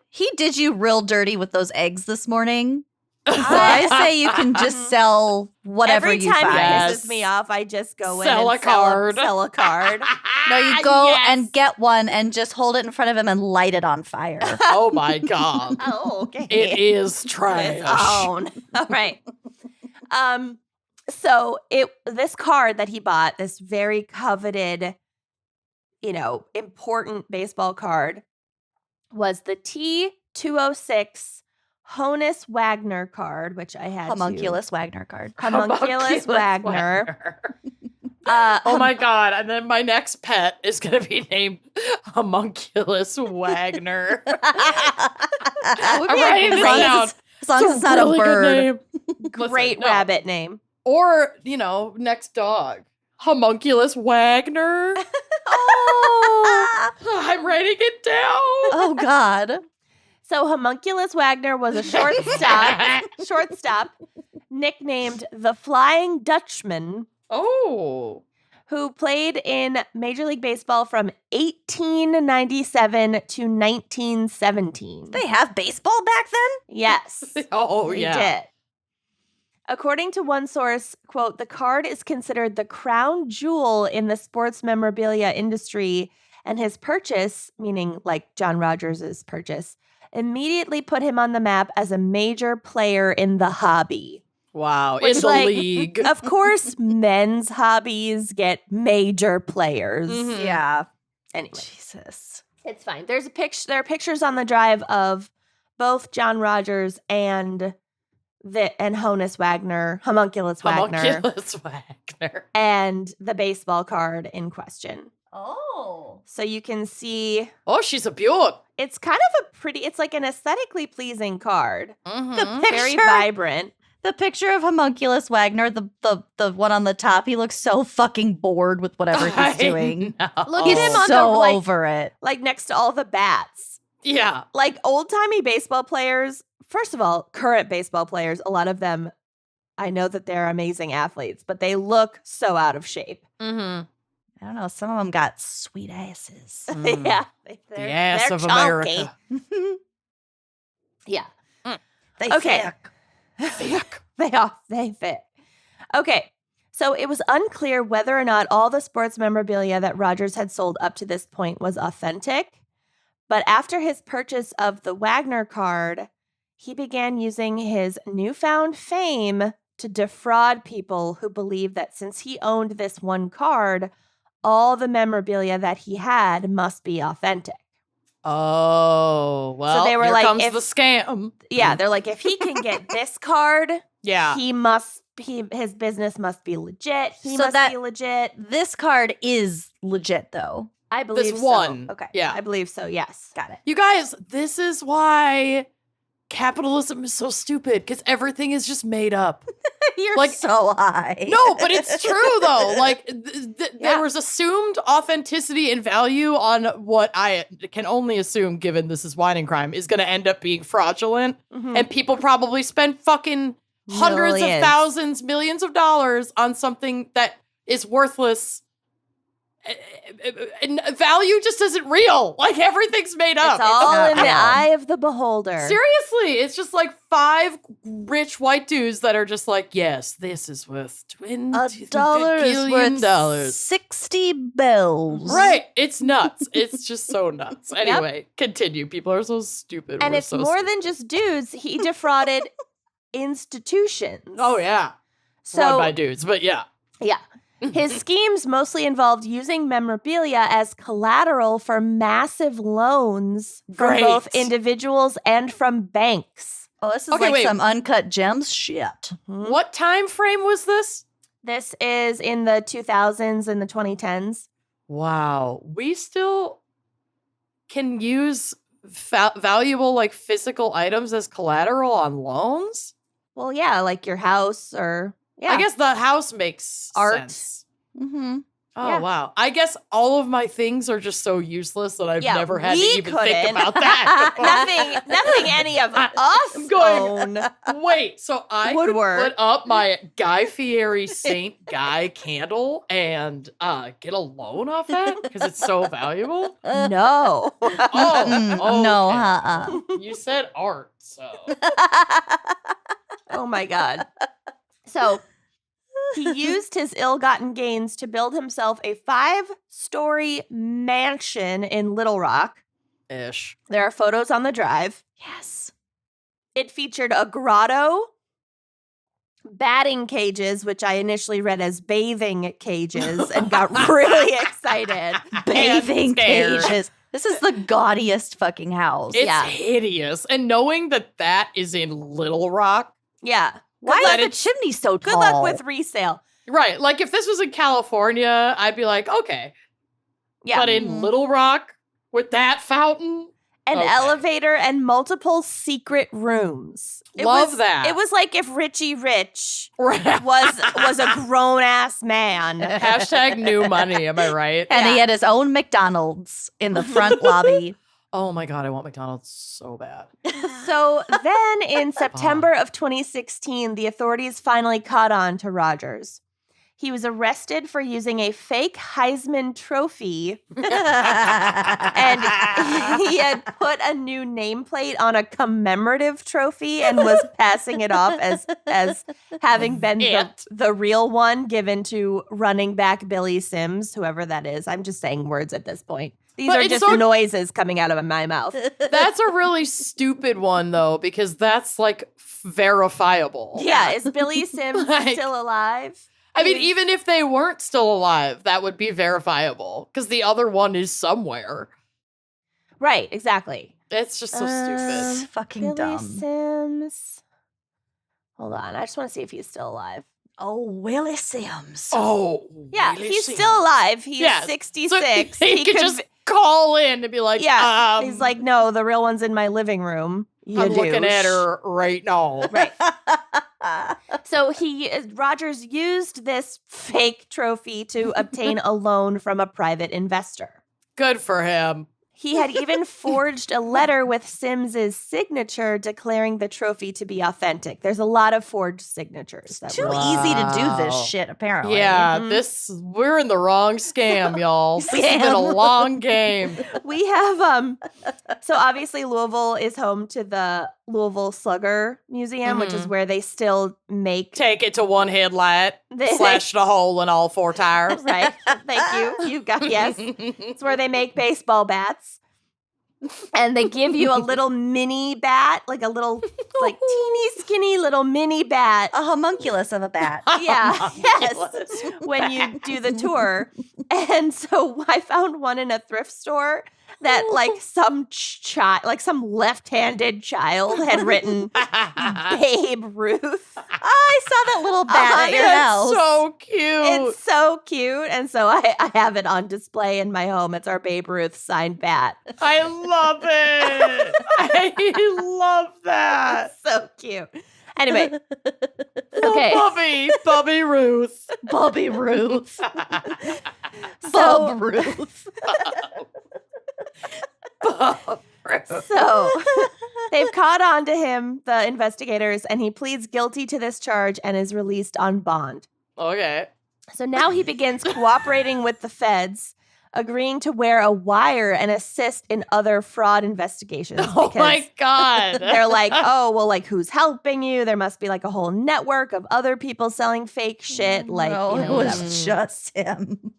he did you real dirty with those eggs this morning. So I say you can just sell whatever you find. Every time he pisses me off, I just go in and sell a card. No, you go and get one and just hold it in front of him and light it on fire. Oh my God. Oh, okay. It is trash. All right. So this card that he bought, this very coveted, important baseball card, was the T206 Honus Wagner card, which I had. Homunculus Wagner card. Homunculus Wagner. Oh my God. And then my next pet is going to be named Homunculus Wagner. I'm writing this down. As long as it's not really a bird. Good name. Great rabbit name. Or, next dog. Homunculus Wagner. Oh. I'm writing it down. Oh, God. So Homunculus Wagner was a shortstop nicknamed the Flying Dutchman. Oh. Who played in Major League Baseball from 1897 to 1917. They have baseball back then? Yes. Oh, they did. According to one source, quote, the card is considered the crown jewel in the sports memorabilia industry, and his purchase, meaning like John Rogers' purchase, immediately put him on the map as a major player in the hobby. Wow, in the league. Of course, men's hobbies get major players. Mm-hmm. Yeah. Anyway. Jesus. It's fine. There are pictures on the drive of both John Rogers and Homunculus Wagner, and the baseball card in question. Oh. So you can see. Oh, she's a beaut. It's kind of it's like an aesthetically pleasing card. Mm-hmm. The picture, very vibrant. The picture of Homunculus Wagner, the one on the top, he looks so fucking bored with whatever he's doing. Look He's at him on so the over it. Like next to all the bats. Yeah. Like old-timey baseball players, first of all, current baseball players, a lot of them, I know that they're amazing athletes, but they look so out of shape. Mm-hmm. I don't know. Some of them got sweet asses. Yeah. The ass of chunky. America. Yeah. They Okay. thick. They fit. Okay. So it was unclear whether or not all the sports memorabilia that Rogers had sold up to this point was authentic. But after his purchase of the Wagner card, he began using his newfound fame to defraud people who believed that since he owned this one card, all the memorabilia that he had must be authentic. Oh, well, so they were here like, comes the scam. Yeah, they're like, if he can get this card, yeah, his business must be legit. He So must be legit. This card is legit, though. I believe this so. one. Okay. Yeah. I believe so, yes. Got it. You guys, this is why capitalism is so stupid, because everything is just made up. You're Like- so high. No, but it's true though. Like Yeah. there was assumed authenticity and value on what I can only assume, given this is wine and crime, is going to end up being fraudulent, Mhm. and people probably spend fucking hundreds of Millions. thousands, millions of dollars on something that is worthless. And value just isn't real. Like everything's made up. It's all not in the real. eye of the beholder. Seriously, it's just like 5 rich white dudes that are just like, yes, this is worth $20 $1 is worth dollars. 60 bills. Right. It's nuts. It's just so nuts. Anyway, continue. People are so stupid. And We're it's so more stupid. than just dudes. He defrauded institutions. Oh, yeah. Run So, by dudes. But yeah. yeah. His schemes mostly involved using memorabilia as collateral for massive loans from Great. both individuals and from banks. Oh, this is Okay, like wait. some uncut gems shit. What time frame was this? This is in the 2000s and the 2010s. Wow. We still can use valuable, like, physical items as collateral on loans? Well, yeah, like your house or yeah. I guess the house makes Art. sense. Mm-hmm. Oh, Yeah. wow. I guess all of my things are just so useless that I've Yeah, never had to we even think couldn't. about that. nothing any of us I'm going- own. Wait, so I Would could work. put up my Guy Fieri Saint Guy candle and get a loan off that because it's so valuable? No. Oh, No, okay. You said art, so. Oh my God. So he used his ill-gotten gains to build himself a 5-story mansion in Little Rock. Ish. There are photos on the drive. Yes. It featured a grotto, batting cages, which I initially read as bathing cages and got really excited. Bathing scared. cages. This is the gaudiest fucking house. It's Yeah. hideous. And knowing that that is in Little Rock, Yeah. Why Good is the luck- chimney so Good tall? luck with resale. right, like if this was in California, I'd be like, okay. Yeah. But in Little Rock, with that fountain, An okay. elevator and multiple secret rooms. Love that. It was like if Richie Rich right. was a grown ass man. Hashtag new money, am I right? And he Yeah. had his own McDonald's in the front lobby. Oh my God, I want McDonald's so bad. So then in September of 2016, the authorities finally caught on to Rogers. He was arrested for using a fake Heisman trophy, and he had put a new nameplate on a commemorative trophy and was passing it off as having been the real one given to running back Billy Sims, whoever that is. I'm just saying words at this point. These But are it's just so- noises coming out of my mouth. That's a really stupid one, though, because that's like verifiable. Yeah, is Billy Sims Like- still alive? I mean, even if they weren't still alive, that would be verifiable because the other one is somewhere. Right, exactly. It's just so It's stupid. fucking Billy dumb. Sims. Hold on, I just want to see if he's still alive. Oh, Willie Sims. Oh, Yeah, really he's Sims. still alive. He's Yeah, 66. So he could just call in and be like, yeah. He's like, no, the real one's in my living room. You I'm looking douche." at her right now. Right. So Rogers used this fake trophy to obtain a loan from a private investor. Good for him. He had even forged a letter with Sims's signature declaring the trophy to be authentic. There's a lot of forged signatures. It's too easy to do this shit, apparently. Yeah, we're in the wrong scam, y'all. This has been a long game. We have, so obviously Louisville is home to the Louisville Slugger Museum, which is where they still Take it to one headlight, slash the hole in all 4 tires. Right. Thank you. You got, yes. It's where they make baseball bats. And they give you a little mini bat, like a little, like teeny skinny little mini bat. A homunculus of a bat. Yeah, yes, when you do the tour. And so I found one in a thrift store that like some some left-handed child had written Babe Ruth. I saw that little bat at your house. So cute. It's so cute. And so I have it on display in my home. It's our Babe Ruth signed bat. I love it. I love that. So cute. Anyway. Okay. Bubby Ruth. Bubby Ruth. Bub Ruth. So they've caught on to him, the investigators, and he pleads guilty to this charge and is released on bond. Okay. So now he begins cooperating with the feds, agreeing to wear a wire and assist in other fraud investigations. Oh my God. They're like, oh, well, like, who's helping you? There must be like a whole network of other people selling fake shit. Like, no, it was just him.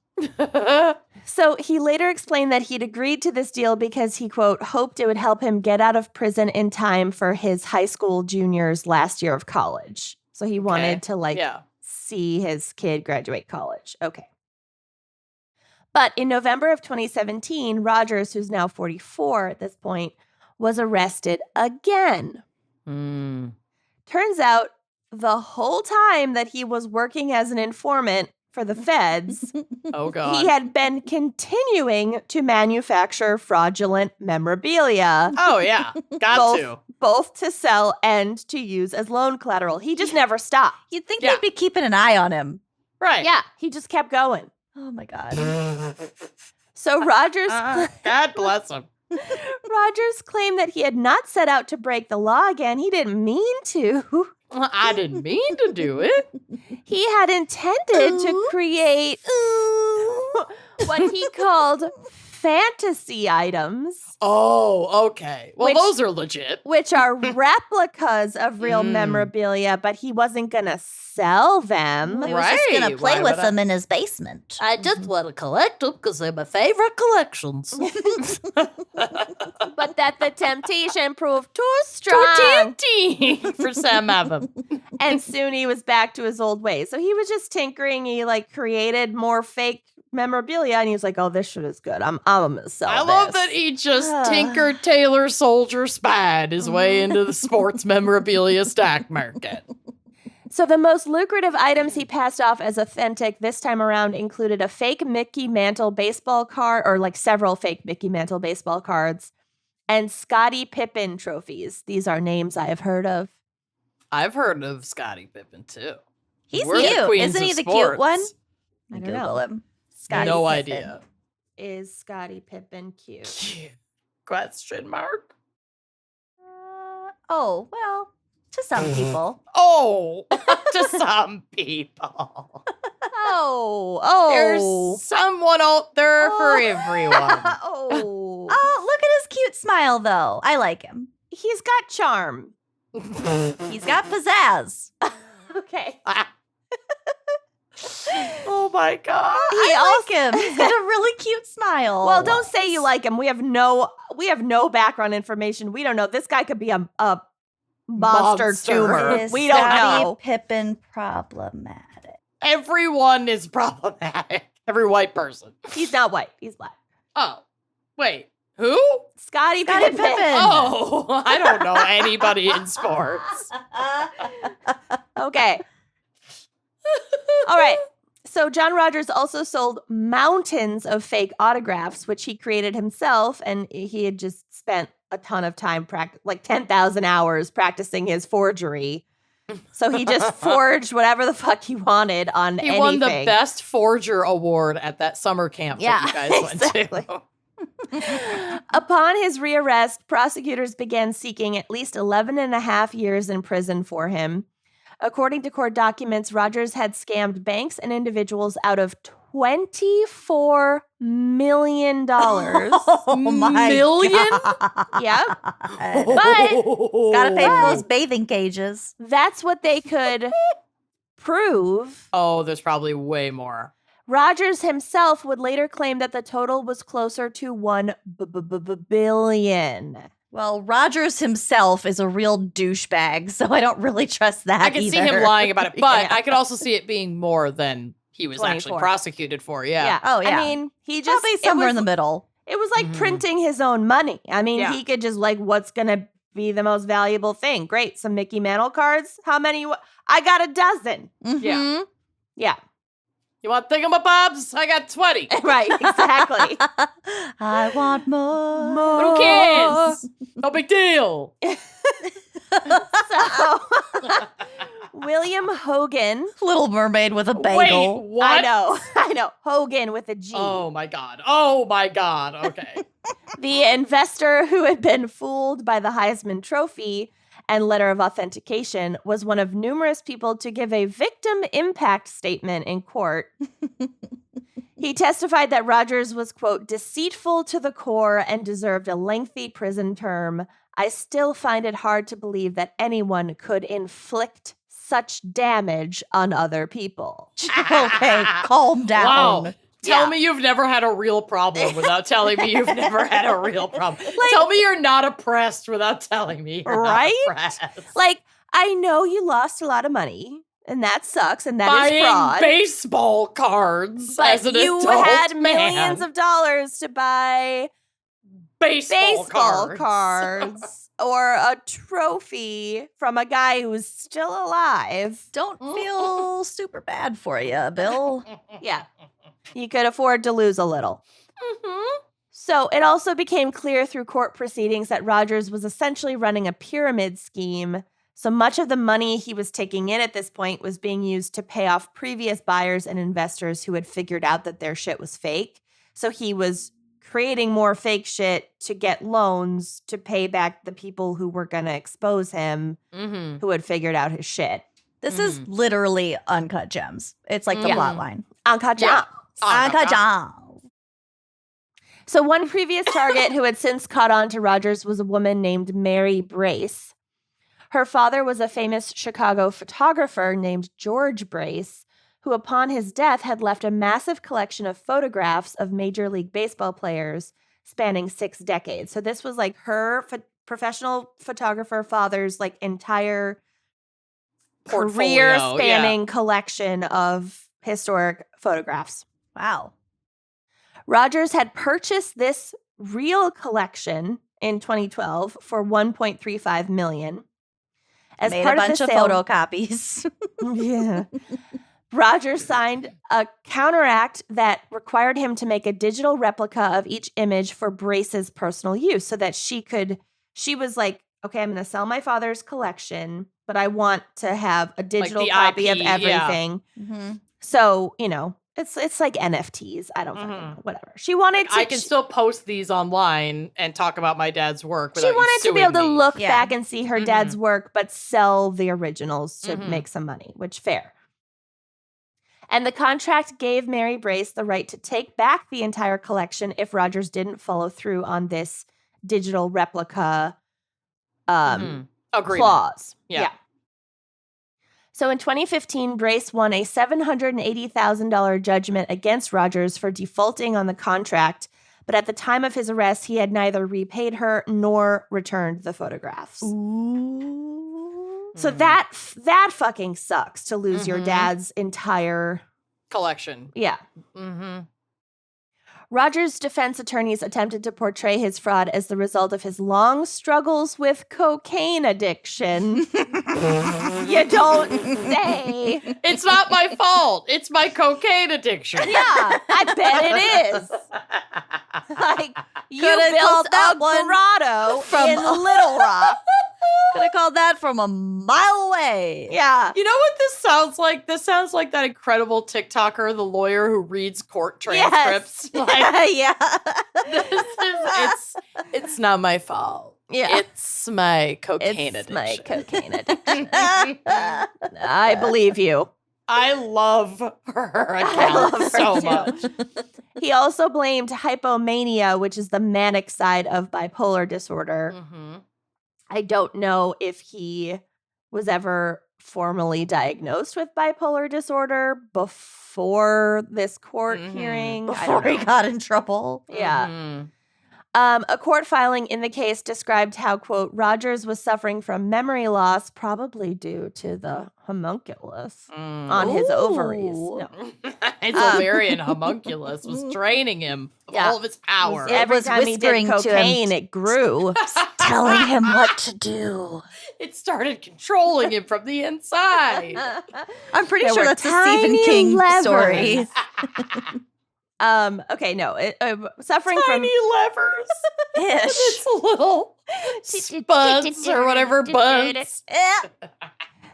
So he later explained that he'd agreed to this deal because he, quote, hoped it would help him get out of prison in time for his high school junior's last year of college. So he wanted to see his kid graduate college. Okay. But in November of 2017, Rogers, who's now 44 at this point, was arrested again. Turns out the whole time that he was working as an informant for the feds, oh God, he had been continuing to manufacture fraudulent memorabilia. Oh yeah, both to sell and to use as loan collateral. He just never stopped. You'd think they'd be keeping an eye on him. Right. Yeah, he just kept going. Oh my God. So Rogers... God bless him. Rogers claimed that he had not set out to break the law again. He didn't mean to. I didn't mean to do it. He had intended to create what he called fantasy items. Oh, okay. Well, those are legit. Which are replicas of real memorabilia, but he wasn't going to sell them. He was just going to play with them in his basement. I just want to collect them because they're my favorite collections. But that the temptation proved too strong. Too tempting for some of them. And soon he was back to his old ways. So he was just tinkering. He created more fake memorabilia, and he was like, oh, this shit is good. I'm gonna sell I love that he just tinkered, Taylor, soldier, spied his way into the sports memorabilia stock market. So the most lucrative items he passed off as authentic this time around included a fake Mickey Mantle baseball card, or several fake Mickey Mantle baseball cards, and Scottie Pippen trophies. These are names I have heard of. I've heard of Scottie Pippen too. He's cute. Isn't he the cute one? I don't know him. Scottie Pippen. Idea. Is Scottie Pippen cute? Question mark? Oh, well, to some people. Oh, to some people. Oh. There's someone out there for everyone. Oh, look at his cute smile, though. I like him. He's got charm. He's got pizzazz. Okay. Oh my God. I like him. He's got a really cute smile. Well, don't say you like him. We have no background information. We don't know. This guy could be a monster tumor. We don't know. Pippen problematic. Everyone is problematic. Every white person. He's not white. He's black. Oh, wait. Who? Scottie Pippen. Oh, I don't know anybody in sports. Okay. All right. So John Rogers also sold mountains of fake autographs, which he created himself, and he had just spent a ton of time 10,000 hours practicing his forgery. So he just forged whatever the fuck he wanted on anything. He won the best forger award at that summer camp that you guys exactly. went to. Upon his rearrest, prosecutors began seeking at least 11 and a half years in prison for him. According to court documents, Rogers had scammed banks and individuals out of $24 million. Oh my million? Yep. But gotta pay for those bathing cages. That's what they could prove. Oh, there's probably way more. Rogers himself would later claim that the total was closer to $1 billion. Well, Rogers himself is a real douchebag, so I don't really trust that I can see him lying about it, but I could also see it being more than he was 24. actually prosecuted for. Yeah. Oh, yeah. I mean, he just probably somewhere in the middle. It was like printing his own money. I mean, he could just like, what's going to be the most valuable thing? Great. Some Mickey Mantle cards. How many? I got a dozen. Mm-hmm. Yeah. Yeah. You want thingamabobs? I got 20. Right. Exactly. I want more. But who cares? No big deal. So, William Hogan. Little Mermaid with a bagel. Wait, what? I know. Hogan with a G. Oh my God. Oh my God. Okay. The investor who had been fooled by the Heisman Trophy and letter of authentication was one of numerous people to give a victim impact statement in court. He testified that Rogers was, quote, deceitful to the core and deserved a lengthy prison term. I still find it hard to believe that anyone could inflict such damage on other people. Okay, calm down. Wow. Tell me you've never had a real problem without telling me you've never had a real problem. Tell me you're not oppressed without telling me you're not oppressed. Like, I know you lost a lot of money, and that sucks, and that is fraud. Buying baseball cards but as an you adult had man. millions of dollars to buy baseball cards. Or a trophy from a guy who's still alive. Don't feel super bad for you, Bill. Yeah. You could afford to lose a little. Mm-hmm. So it also became clear through court proceedings that Rogers was essentially running a pyramid scheme. So much of the money he was taking in at this point was being used to pay off previous buyers and investors who had figured out that their shit was fake. So he was creating more fake shit to get loans to pay back the people who were going to expose him, who had figured out his shit. This is literally Uncut Gems. It's like the plot line. Uncut Gems. Uncut Gems. So one previous target who had since caught on to Rogers was a woman named Mary Brace. Her father was a famous Chicago photographer named George Brace, who upon his death had left a massive collection of photographs of Major League Baseball players spanning 6 decades. So this was like her professional photographer father's like entire career-spanning collection of historic photographs. Wow. Rogers had purchased this real collection in 2012 for $1.35 million. As made part a bunch of photocopies. Yeah. Rogers signed a counteract that required him to make a digital replica of each image for Brace's personal use so that she was like, okay, I'm going to sell my father's collection, but I want to have a digital copy of everything. Yeah. Mm-hmm. So, you know, it's like NFTs. I don't fucking whatever. She wanted to. I can still post these online and talk about my dad's work. She wanted to be able to look Yeah. back and see her dad's work, but sell the originals to make some money, which fair. And the contract gave Mary Brace the right to take back the entire collection if Rogers didn't follow through on this digital replica clause. Yeah. So in 2015, Brace won a $780,000 judgment against Rogers for defaulting on the contract, but at the time of his arrest, he had neither repaid her nor returned the photographs. Ooh. So that fucking sucks to lose your dad's entire collection. Yeah. Mm-hmm. Rogers' defense attorneys attempted to portray his fraud as the result of his long struggles with cocaine addiction. You don't say. It's not my fault. It's my cocaine addiction. Yeah, I bet it is. Like, you Could've built called that a one grotto from in Little Rock. Could have called that from a mile away. Yeah. You know what this sounds like? This sounds like that incredible TikToker, the lawyer who reads court transcripts. Yes. Like, Yeah. it's not my fault. Yeah. It's my cocaine It's addiction. my cocaine addiction. I believe you. I love her I account love her so too. much. He also blamed hypomania, which is the manic side of bipolar disorder. Mm-hmm. I don't know if he was ever formally diagnosed with bipolar disorder before this court hearing. Before he got in trouble. Yeah. Mm-hmm. A court filing in the case described how, quote, Rogers was suffering from memory loss, probably due to the homunculus on his ovaries. No. His ovarian homunculus was draining him of all of its power. It was time he whispering did to him. cocaine, it grew. Telling him what to do. It started controlling him from the inside. I'm pretty There sure were that's a Stephen tiny King levers. story. Okay, no. Suffering Tiny levers. Ish. It's little spuds or whatever buds.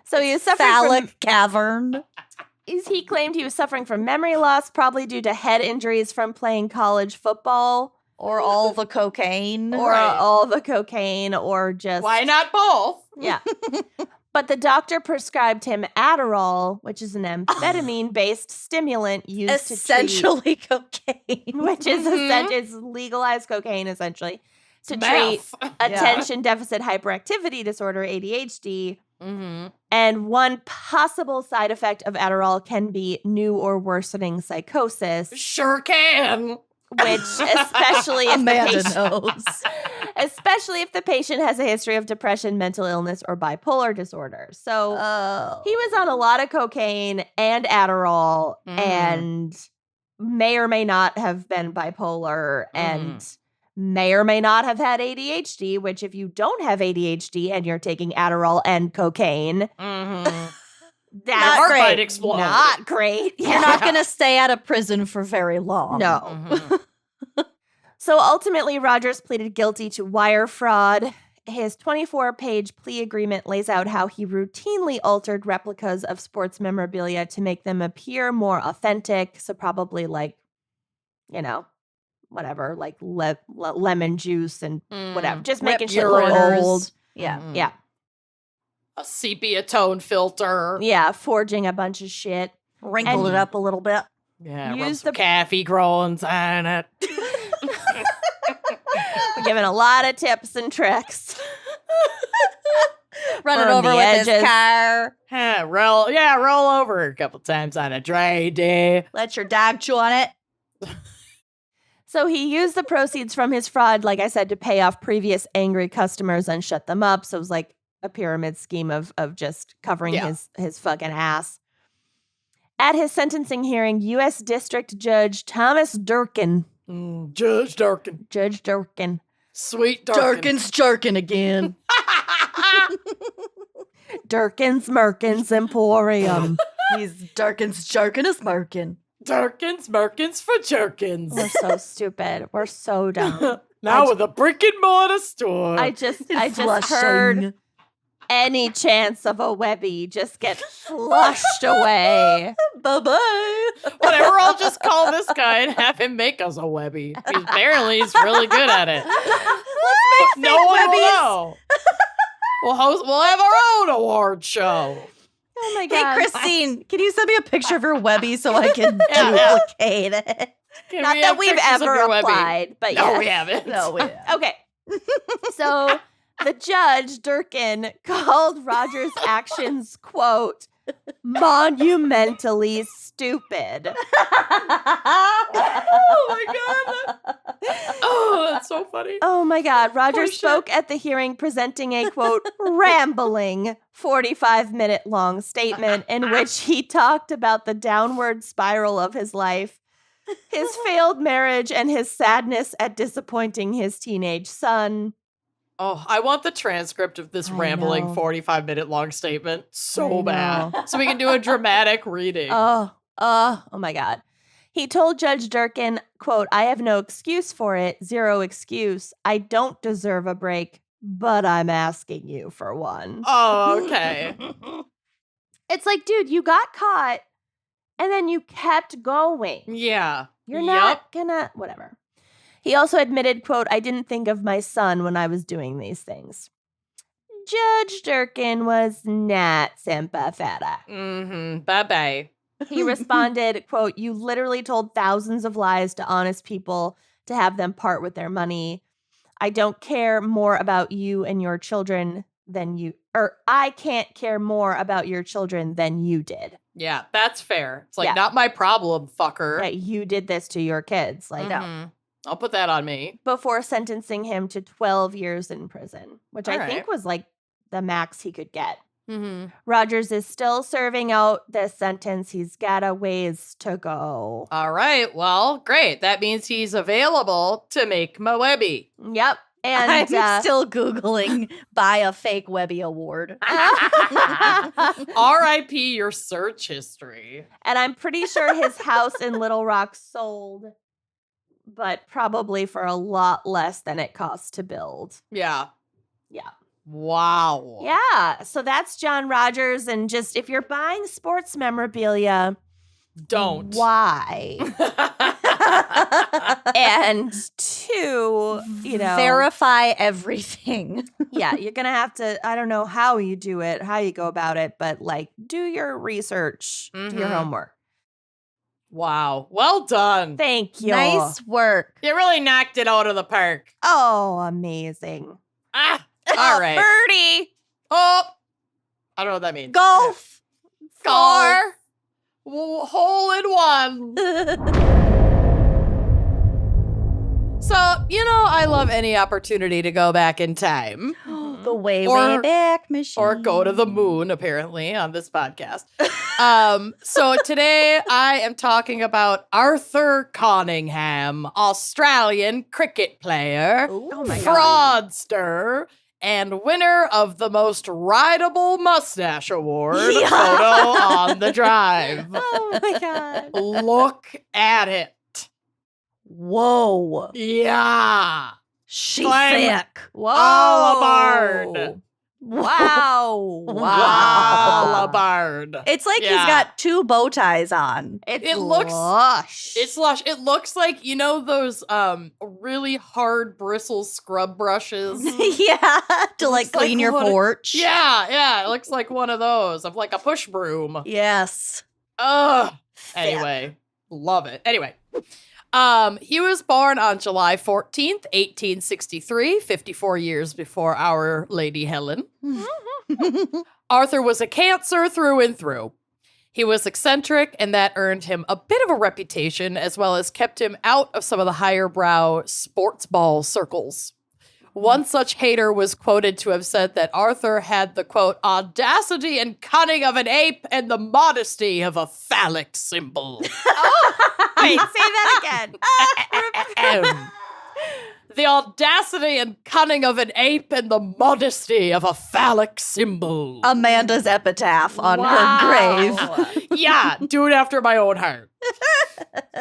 So he was suffering Phallic cavern. he claimed he was suffering from memory loss, probably due to head injuries from playing college football. Or all the cocaine. Or Right. all the cocaine, or just... Why not both? Yeah. But the doctor prescribed him Adderall, which is an amphetamine-based stimulant used essentially cocaine. to treat... Which is, is legalized cocaine, essentially. To treat Meth. attention deficit hyperactivity disorder, ADHD. Mm-hmm. And one possible side effect of Adderall can be new or worsening psychosis, Sure can. which especially if the Amanda patient, knows. especially if the patient has a history of depression, mental illness, or bipolar disorder. So he was on a lot of cocaine and Adderall and may or may not have been bipolar and may or may not have had ADHD, which if you don't have ADHD and you're taking Adderall and cocaine, that's Heart great. might explode. not great. You're not going to stay out of prison for very long. No. Mhm. So ultimately, Rogers pleaded guilty to wire fraud. His 24-page plea agreement lays out how he routinely altered replicas of sports memorabilia to make them appear more authentic. So probably like, whatever, like lemon juice and whatever. Just making shit look borders. old. Yeah. Yeah. A sepia tone filter. Yeah, forging a bunch of shit. Wrinkled And- it up a little bit. Yeah, rub Use some the- coffee groans on it. We're giving a lot of tips and tricks. Run it Burn over the with his edges. car. Roll over a couple times on a dry day. Let your dog chew on it. So he used the proceeds from his fraud, like I said, to pay off previous angry customers and shut them up. So it was like a pyramid scheme of just covering his fucking ass. At his sentencing hearing, U.S. District Judge Thomas Durkin. Judge Durkin. Judge Durkin. Sweet Durkin. Durkin's jerking again. Durkin's Merkins Emporium. He's Durkin's jerking a smirking. Durkin's Merkins for Jerkins. We're so stupid. We're so dumb. Now with a brick and mortar store. I just Flushing. heard any chance of a Webby just get flushed away. Bye-bye. Whatever, I'll just call this guy and have him make us a Webby. Apparently, he's really good at it. No one will know. We'll have our own award show. Oh my Hey, god. Christine, can you send me a picture of your Webby so I can Yeah. duplicate it? Can Not we that have we've pictures of ever your Webby? applied, but No, yes. we haven't. No, we Okay. So the judge, Durkin, called Rogers' actions, quote, monumentally stupid. Oh my god. Oh, that's so funny. Oh my God. Rogers shit. spoke at the hearing presenting a, quote, rambling 45-minute long statement in which he talked about the downward spiral of his life, his failed marriage, and his sadness at disappointing his teenage son. Oh, I want the transcript of this I rambling know. 45-minute long statement so I know. bad. So we can do a dramatic reading. Oh my God. He told Judge Durkin, quote, I have no excuse for it, zero excuse. I don't deserve a break. but I'm asking you for one. Oh, okay. It's like, dude, you got caught and then you kept going. Yeah. You're not gonna, whatever. He also admitted, quote, I didn't think of my son when I was doing these things. Judge Durkin was not sympathetic. Bye-bye. He responded, quote, you literally told thousands of lies to honest people to have them part with their money. I don't care more about you and your children than you, or I can't care more about your children than you did. Yeah, that's fair. It's like, not my problem, fucker. That you did this to your kids. Like, no. I'll put that on me. Before sentencing him to 12 years in prison, which I think was like the max he could get. Rogers is still serving out this sentence. He's got a ways to go. All right. Well, great. That means he's available to make my Webby. Yep. And I'm still Googling buy a fake Webby award. R.I.P. your search history. And I'm pretty sure his house in Little Rock sold, but probably for a lot less than it cost to build. Yeah. Yeah. Wow. Yeah. So that's John Rogers. And just if you're buying sports memorabilia, don't. Why? And two, verify everything. Yeah, you're going to have to, I don't know how you do it, how you go about it, but like do your research, do your homework. Wow. Well done. Thank you. Nice work. You really knocked it out of the park. Oh, amazing. All right. Birdie. Oh, I don't know what that means. Golf. Golf. Hole in one. So, I love any opportunity to go back in time. The way back machine. Or go to the moon, apparently, on this podcast. So today I am talking about Arthur Conningham, Australian cricket player, fraudster, and winner of the most rideable mustache award photo on the drive. Oh my God. Look at it. Whoa. Yeah. She's thick. Whoa. All aboard. Wow. All aboard. It's like he's got two bow ties on. It looks lush. It's lush. It looks like, those really hard bristle scrub brushes. Yeah, to like clean your porch. Yeah. It looks like one of those, of like a push broom. Yes. Ugh. Anyway, love it. Anyway. He was born on July 14th, 1863, 54 years before Our Lady Helen. Arthur was a Cancer through and through. He was eccentric, and that earned him a bit of a reputation, as well as kept him out of some of the higher brow sports ball circles. One such hater was quoted to have said that Arthur had the, quote, audacity and cunning of an ape and the modesty of a phallic symbol. Wait, say that again. The audacity and cunning of an ape and the modesty of a phallic symbol. Amanda's epitaph on her grave. Yeah, do it after my own heart.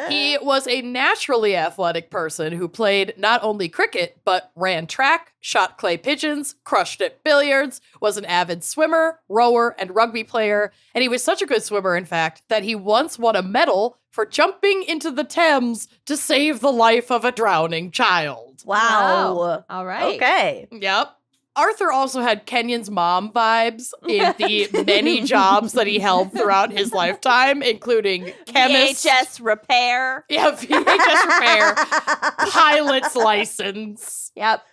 He was a naturally athletic person who played not only cricket, but ran track, shot clay pigeons, crushed at billiards, was an avid swimmer, rower, and rugby player. And he was such a good swimmer, in fact, that he once won a medal for jumping into the Thames to save the life of a drowning child. Wow. All right. Okay. Yep. Arthur also had Kenyon's mom vibes in the many jobs that he held throughout his lifetime, incling chemist. VHS repair. Yeah, VHS repair. Pilot's license. Yep.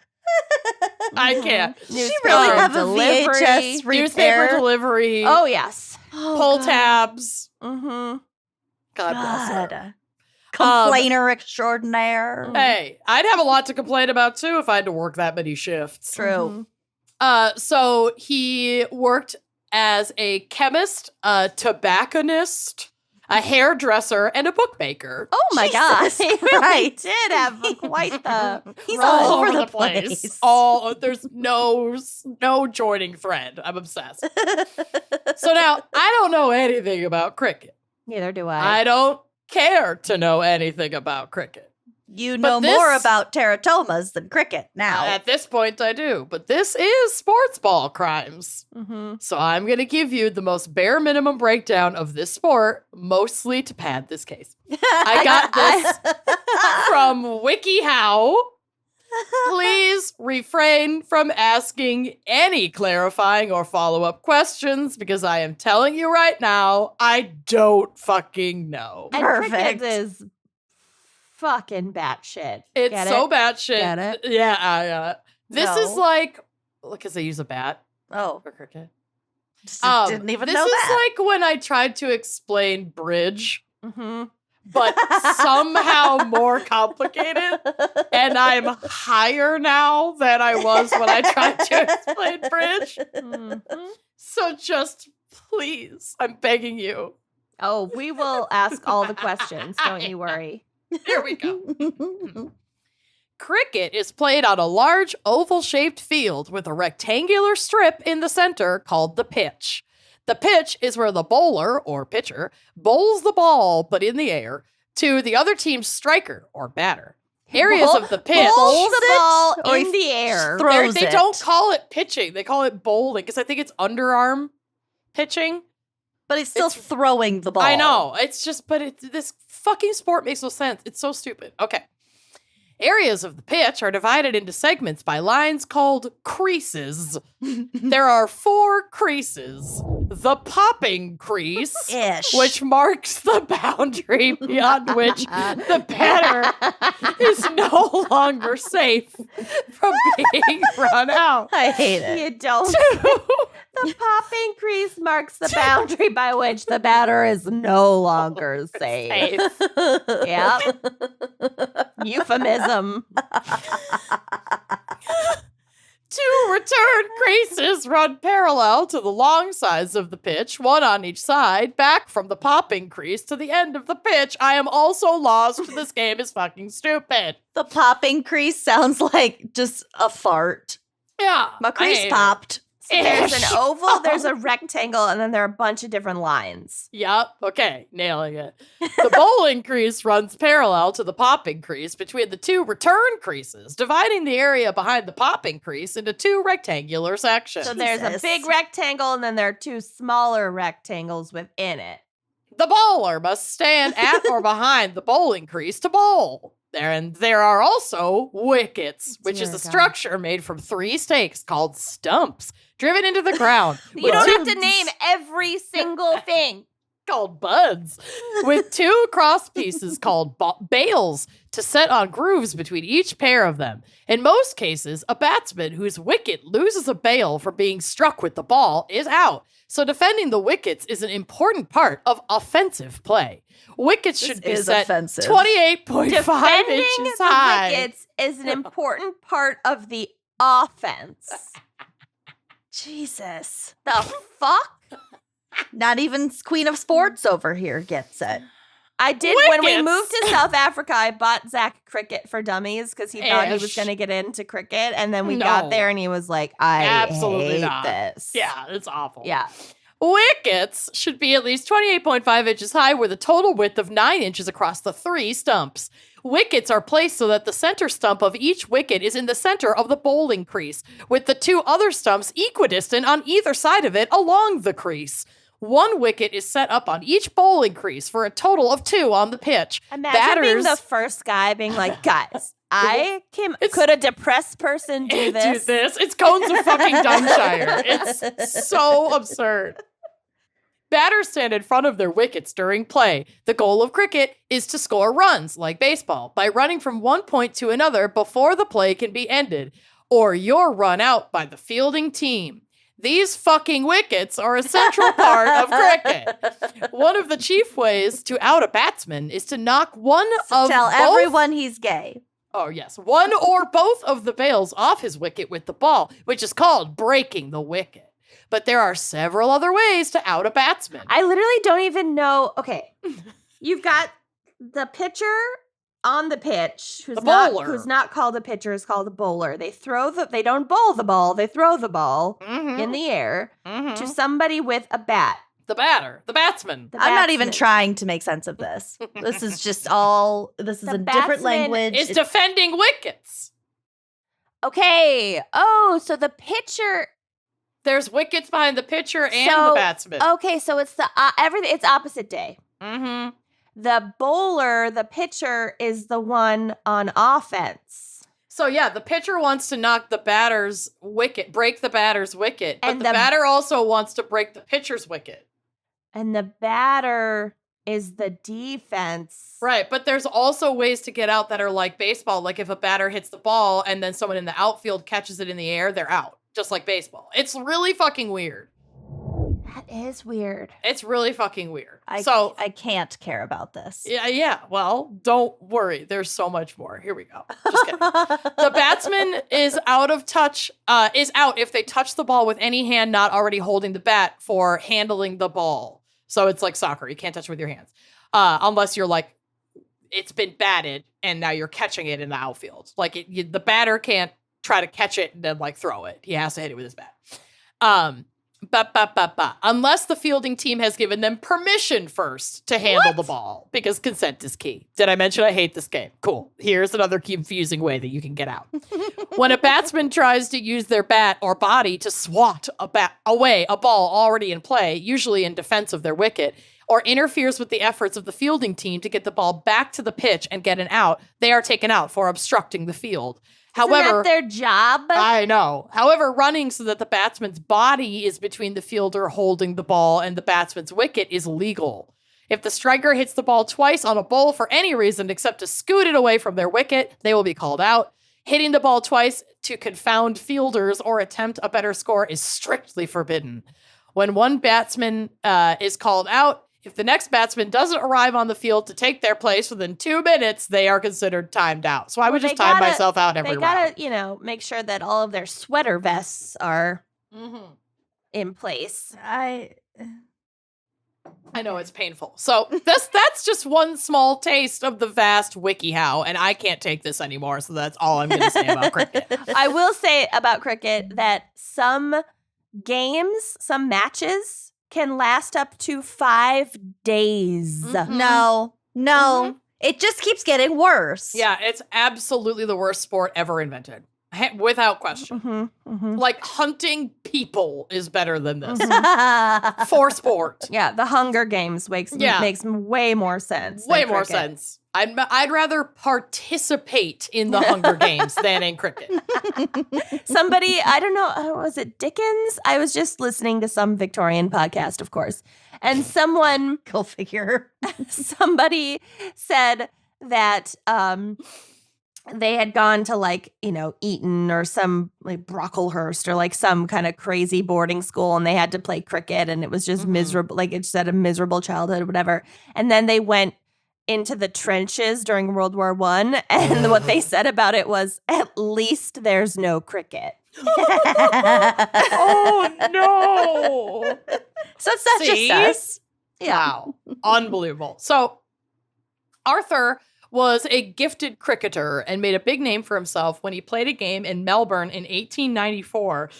I can't. She really have a delivery. VHS repair. Newspaper delivery. Oh, yes. Pull tabs. Mm-hmm. God bless her. Complainer extraordinaire. Hey, I'd have a lot to complain about, too, if I had to work that many shifts. True. So he worked as a chemist, a tobacconist, a hairdresser, and a bookmaker. Oh my gosh. He really did have quite the... He's all over the place. There's no joining thread. I'm obsessed. So now, I don't know anything about cricket. Neither do I. I don't care to know anything about cricket. You know more about teratomas than cricket now. At this point, I do. But this is Sportsball Crimes. Mm-hmm. So I'm going to give you the most bare minimum breakdown of this sport, mostly to pad this case. I got this from WikiHow. Please refrain from asking any clarifying or follow-up questions because I am telling you right now, I don't fucking know. And Perfect. cricket is fucking batshit. It's Get so it? batshit. Get it? Yeah. This No. is like, because they use a bat Oh, for cricket. just didn't even know This that. is like when I tried to explain bridge, Mm-hmm. but somehow more complicated. And I'm higher now than I was when I tried to explain bridge. Mm-hmm. So just please, I'm begging you. Oh, we will ask all the questions. Don't you worry. Here we go. Cricket is played on a large oval-shaped field with a rectangular strip in the center called the pitch. The pitch is where the bowler, or pitcher, bowls the ball, but in the air, to the other team's striker, or batter. Areas of the pitch... Bowls the ball or in the air. throws They it. don't call it pitching. They call it bowling, because I think it's underarm pitching. But he's still throwing the ball. I know. It's just, but this fucking sport makes no sense. It's so stupid. Okay. Areas of the pitch are divided into segments by lines called creases. There are 4 creases. The popping crease, Ish. which marks the boundary beyond which the batter is no longer safe from being run out. I hate it. You don't. The popping crease marks the boundary by which the batter is no longer safe. Yep. Euphemism. 2 return creases run parallel to the long sides of the pitch, 1 on each side, back from the popping crease to the end of the pitch. I am also lost. This game is fucking stupid. The popping crease sounds like just a fart. Yeah. My crease I hate it. popped. So there's an oval, there's a rectangle, and then there are a bunch of different lines. Yep. Okay. Nailing it. The bowling crease runs parallel to the popping crease between the 2 return creases, dividing the area behind the popping crease into 2 rectangular sections. So there's a Jesus. big rectangle, and then there are 2 smaller rectangles within it. The bowler must stand at or behind the bowling crease to bowl. There are also wickets, which is Dear a God. structure made from 3 stakes called stumps, driven into the ground. You with don't two- have to name every single thing. called buds, with 2 cross pieces called bales to set on grooves between each pair of them. In most cases, a batsman whose wicket loses a bale for being struck with the ball is out. So defending the wickets is an important part of offensive play. Wickets should be is set offensive. 28.5 Defending inches the high. wickets is an important part of the offense. Jesus. The fuck? Not even Queen of Sports over here gets it. I did when we Wickets. moved to South Africa. I bought Zach Cricket for Dummies because he thought he was Ish. going to get into cricket, and then we No. got there, and he was like, "I Absolutely hate not. this." Yeah, it's awful. yeah. Wickets should be at least 28.5 inches high with a total width of 9 inches across the 3 stumps. Wickets are placed so that the center stump of each wicket is in the center of the bowling crease, with the 2 other stumps equidistant on either side of it along the crease. 1 wicket is set up on each bowling crease for a total of 2 on the pitch. Imagine being the first guy being like, "Guys, could a depressed person do this?" It's cones of fucking Dunshire. It's so absurd. Batters stand in front of their wickets during play. The goal of cricket is to score runs, like baseball, by running from one point to another before the play can be ended, or you're run out by the fielding team. These fucking wickets are a central part of cricket. One of the chief ways to out a batsman is to knock one of Tell both... everyone he's gay. Oh, yes. One or both of the bails off his wicket with the ball, which is called breaking the wicket. But there are several other ways to out a batsman. I literally don't even know. Okay, you've got the pitcher on the pitch, who's The not bowler. who's not called a pitcher, is called a bowler. They don't bowl the ball. They throw the ball in the air to somebody with a bat. The batter. The batsman. I'm not even trying to make sense of this. This is just all, this is a different language. Is defending wickets. Okay. Oh, so the pitcher. There's wickets behind the pitcher and the batsman. Okay, so it's it's opposite day. Mm-hmm. The bowler, the pitcher, is the one on offense. So yeah, the pitcher wants to knock the batter's wicket, break the batter's wicket, but And the the batter also wants to break the pitcher's wicket. And the batter is the defense. Right, but there's also ways to get out that are like baseball. Like if a batter hits the ball and then someone in the outfield catches it in the air, they're out. Just like baseball. It's really fucking weird. That is weird. It's really fucking weird. I can't care about this. Yeah. Well, don't worry. There's so much more. Here we go. Just kidding. The batsman is out of touch, is out if they touch the ball with any hand not already holding the bat for handling the ball. So it's like soccer. You can't touch it with your hands. Unless you're like, it's been batted and now you're catching it in the outfield. Like the batter can't try to catch it and then like throw it. He has to hit it with his bat. Unless the fielding team has given them permission first to handle the ball, because consent is key. Did I mention I hate this game? Cool. Here's another confusing way that you can get out. When a batsman tries to use their bat or body to swat away a ball already in play, usually in defense of their wicket, or interferes with the efforts of the fielding team to get the ball back to the pitch and get an out, they are taken out for obstructing the field. However, isn't that their job? I know. However, running so that the batsman's body is between the fielder holding the ball and the batsman's wicket is legal. If the striker hits the ball twice on a bowl for any reason except to scoot it away from their wicket, they will be called out. Hitting the ball twice to confound fielders or attempt a better score is strictly forbidden. When one batsman is called out, if the next batsman doesn't arrive on the field to take their place within 2 minutes, they are considered timed out. So I would just time myself out every round. They gotta, make sure that all of their sweater vests are in place. I know it's painful. So that's just one small taste of the vast WikiHow, and I can't take this anymore. So that's all I'm going to say about cricket. I will say about cricket that some games, some matches can last up to 5 days. Mm-hmm. No. Mm-hmm. It just keeps getting worse. Yeah, it's absolutely the worst sport ever invented. Without question. Mm-hmm. Mm-hmm. Like hunting people is better than this. For sport. Yeah, the Hunger Games makes way more sense. Way more sense. I'd rather participate in the Hunger Games than in cricket. Somebody, I don't know, was it Dickens? I was just listening to some Victorian podcast, of course. And someone... Go figure. Somebody said that they had gone to Eton or some Brocklehurst or some kind of crazy boarding school, and they had to play cricket, and it was just miserable. It just had a miserable childhood or whatever. And then they went into the trenches during World War I, and what they said about it was, at least there's no cricket. Oh, no. So it's not just us. Yeah. Wow. Unbelievable. So Arthur was a gifted cricketer and made a big name for himself when he played a game in Melbourne in 1894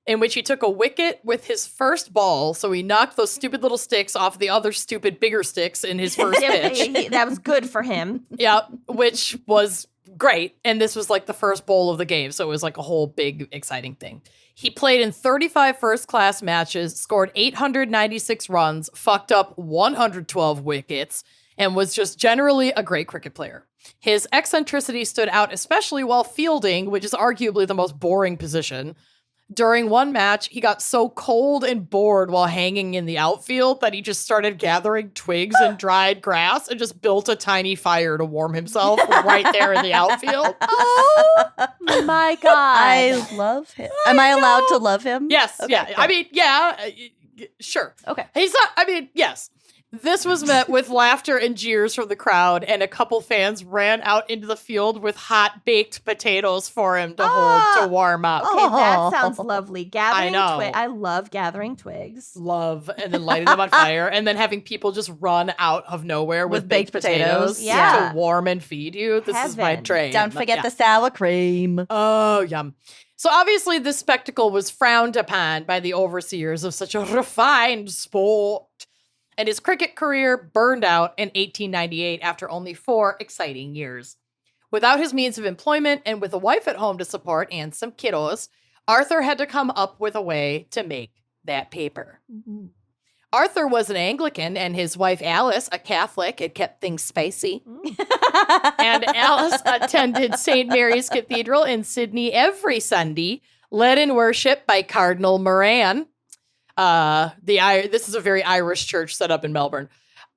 in which he took a wicket with his first ball. So he knocked those stupid little sticks off the other stupid bigger sticks in his first pitch. That was good for him. Yeah, which was great. And this was the first bowl of the game. So it was a whole big exciting thing. He played in 35 first-class matches, scored 896 runs, fucked up 112 wickets, and was just generally a great cricket player. His eccentricity stood out especially while fielding, which is arguably the most boring position. During one match, he got so cold and bored while hanging in the outfield that he just started gathering twigs and dried grass and just built a tiny fire to warm himself right there in the outfield. Oh my God. I love him. Am I allowed to love him? Yes. Okay, yeah. good. I mean, yeah. Sure. Okay. He's not, yes. This was met with laughter and jeers from the crowd, and a couple fans ran out into the field with hot baked potatoes for him to hold to warm up. Okay, that sounds lovely. Gathering I know. I love gathering twigs. Love, and then lighting them on fire, and then having people just run out of nowhere with baked potatoes Yeah. to warm and feed you. This is my dream. Don't forget the sour cream. Oh, yum. So obviously this spectacle was frowned upon by the overseers of such a refined sport. And his cricket career burned out in 1898 after only 4 exciting years. Without his means of employment and with a wife at home to support and some kiddos, Arthur had to come up with a way to make that paper. Mm-hmm. Arthur was an Anglican and his wife Alice, a Catholic. It kept things spicy. And Alice attended St. Mary's Cathedral in Sydney every Sunday, led in worship by Cardinal Moran. This is a very Irish church set up in Melbourne.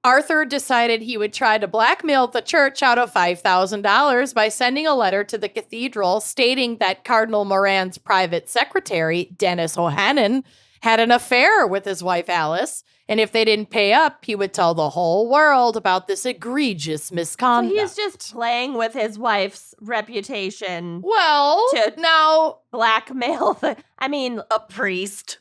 Arthur decided he would try to blackmail the church out of $5,000 by sending a letter to the cathedral stating that Cardinal Moran's private secretary, Dennis O'Hannon, had an affair with his wife Alice, and if they didn't pay up, he would tell the whole world about this egregious misconduct. So he's just playing with his wife's reputation. Well, now blackmail a priest.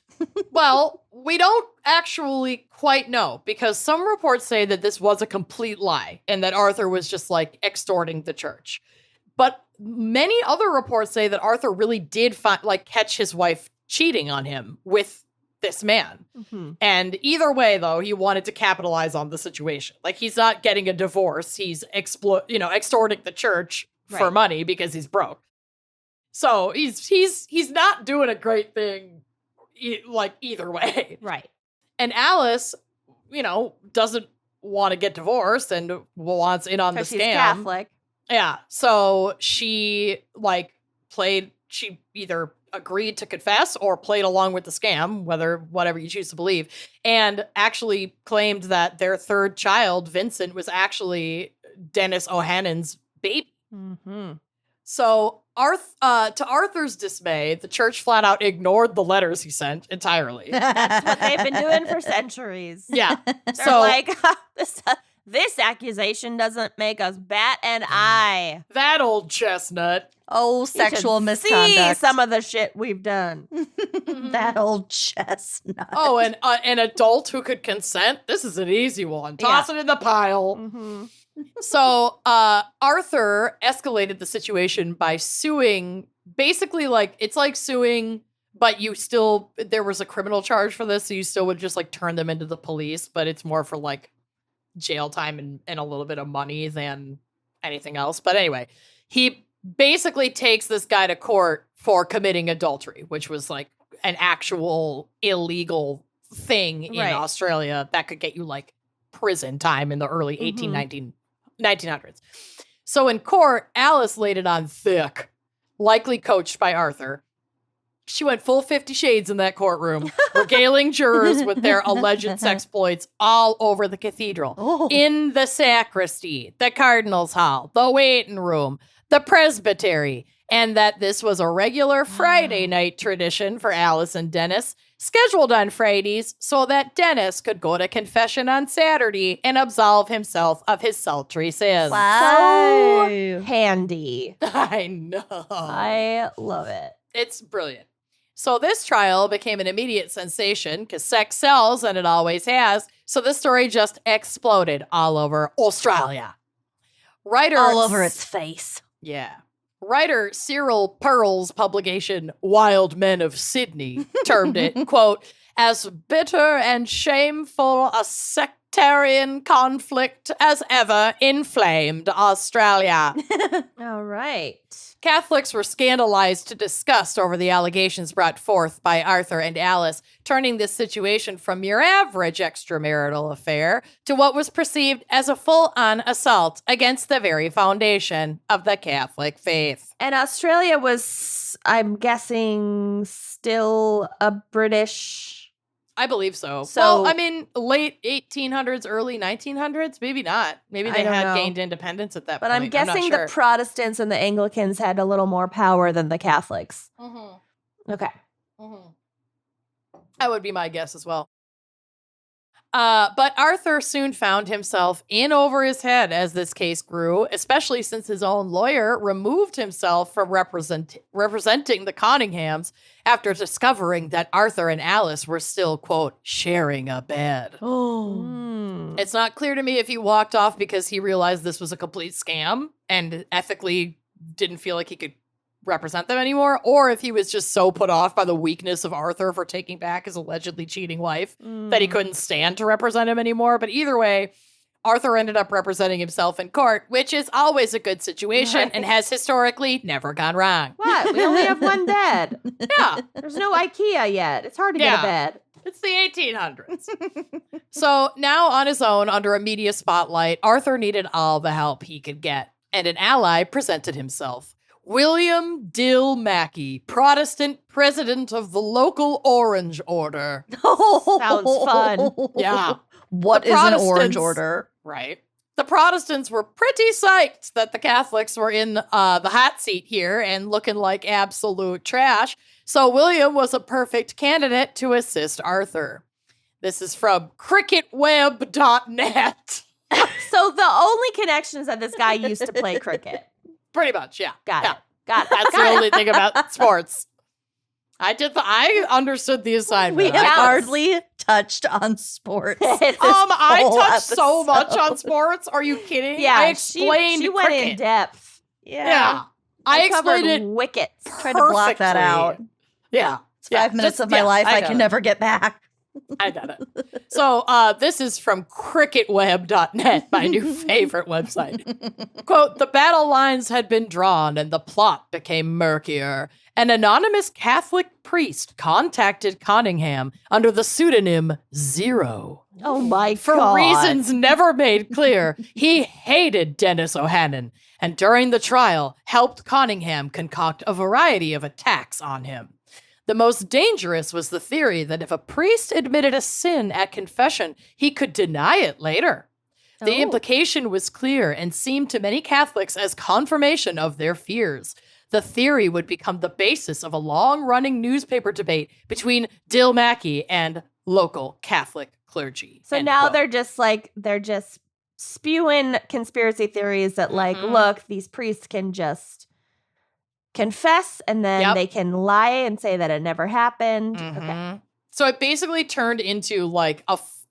Well, we don't actually quite know because some reports say that this was a complete lie and that Arthur was just like extorting the church. But many other reports say that Arthur really did catch his wife cheating on him with this man. Mm-hmm. And either way, though, he wanted to capitalize on the situation. Like, he's not getting a divorce. He's extorting the church for money because he's broke. So he's not doing a great thing either way. Right. And Alice, doesn't want to get divorced and wants in on the scam. She's Catholic. Yeah. So she she either agreed to confess or played along with the scam, whatever you choose to believe, and actually claimed that their third child, Vincent, was actually Dennis O'Hannon's baby. Mm-hmm. So to Arthur's dismay, the church flat out ignored the letters he sent entirely. That's what they've been doing for centuries. Yeah. They're like, this accusation doesn't make us bat an eye. That old chestnut. Oh, sexual misconduct. See some of the shit we've done. That old chestnut. Oh, and an adult who could consent. This is an easy one. Toss it in the pile. Mm-hmm. So Arthur escalated the situation by suing. Basically, it's like suing, but there was a criminal charge for this, so you still would just turn them into the police, but it's more for jail time and a little bit of money than anything else. But anyway, he basically takes this guy to court for committing adultery, which was an actual illegal thing in Australia that could get you prison time in the early 1900s. So in court, Alice laid it on thick, likely coached by Arthur. She went full 50 Shades in that courtroom, regaling jurors with their alleged sexploits all over the cathedral, in the sacristy, the cardinal's hall, the waiting room, the presbytery, and that this was a regular Friday night tradition for Alice and Dennis, scheduled on Fridays so that Dennis could go to confession on Saturday and absolve himself of his sultry sins. Wow. So handy. I know. I love it. It's brilliant. So this trial became an immediate sensation because sex sells, and it always has. So this story just exploded all over Australia. All over its face. Yeah. Writer Cyril Pearl's publication, Wild Men of Sydney, termed it, quote, as bitter and shameful a sectarian conflict as ever inflamed Australia. All right. Catholics were scandalized to disgust over the allegations brought forth by Arthur and Alice, turning this situation from your average extramarital affair to what was perceived as a full-on assault against the very foundation of the Catholic faith. And Australia was, I'm guessing, still a British... I believe so. Well, late 1800s, early 1900s? Maybe not. Maybe they had gained independence at that point. But I'm guessing the Protestants and the Anglicans had a little more power than the Catholics. Mm-hmm. Okay. Mm-hmm. That would be my guess as well. But Arthur soon found himself in over his head as this case grew, especially since his own lawyer removed himself from representing the Conninghams after discovering that Arthur and Alice were still, quote, sharing a bed. It's not clear to me if he walked off because he realized this was a complete scam and ethically didn't feel like he could represent them anymore, or if he was just so put off by the weakness of Arthur for taking back his allegedly cheating wife that he couldn't stand to represent him anymore. But either way, Arthur ended up representing himself in court, which is always a good situation and has historically never gone wrong. What? We only have one bed. Yeah. There's no IKEA yet. It's hard to get a bed. It's the 1800s. So now on his own, under a media spotlight, Arthur needed all the help he could get, and an ally presented himself. William Dill Mackey, Protestant president of the local Orange Order. Sounds fun. Yeah. What is an Orange Order? Right. The Protestants were pretty psyched that the Catholics were in the hot seat here and looking like absolute trash. So William was a perfect candidate to assist Arthur. This is from cricketweb.net. So the only connection is that this guy used to play cricket. Pretty much, yeah. Got it. That's the only thing about sports. I understood the assignment. We have hardly touched on sports. I touched so much on sports. Are you kidding? Yeah, I explained she went cricket. in depth. Yeah. I explained it wickets. Tried to block that out. Yeah. It's 5 minutes of my life I can never get back. I got it. So this is from cricketweb.net, my new favorite website. Quote, the battle lines had been drawn and the plot became murkier. An anonymous Catholic priest contacted Conningham under the pseudonym Zero. Oh my God. For reasons never made clear, he hated Dennis O'Hannon, and during the trial helped Conningham concoct a variety of attacks on him. The most dangerous was the theory that if a priest admitted a sin at confession, he could deny it later. The implication was clear and seemed to many Catholics as confirmation of their fears. The theory would become the basis of a long-running newspaper debate between Dill Mackey and local Catholic clergy. So now they're just spewing conspiracy theories that look, these priests can just confess and then they can lie and say that it never happened. Okay. So it basically turned into like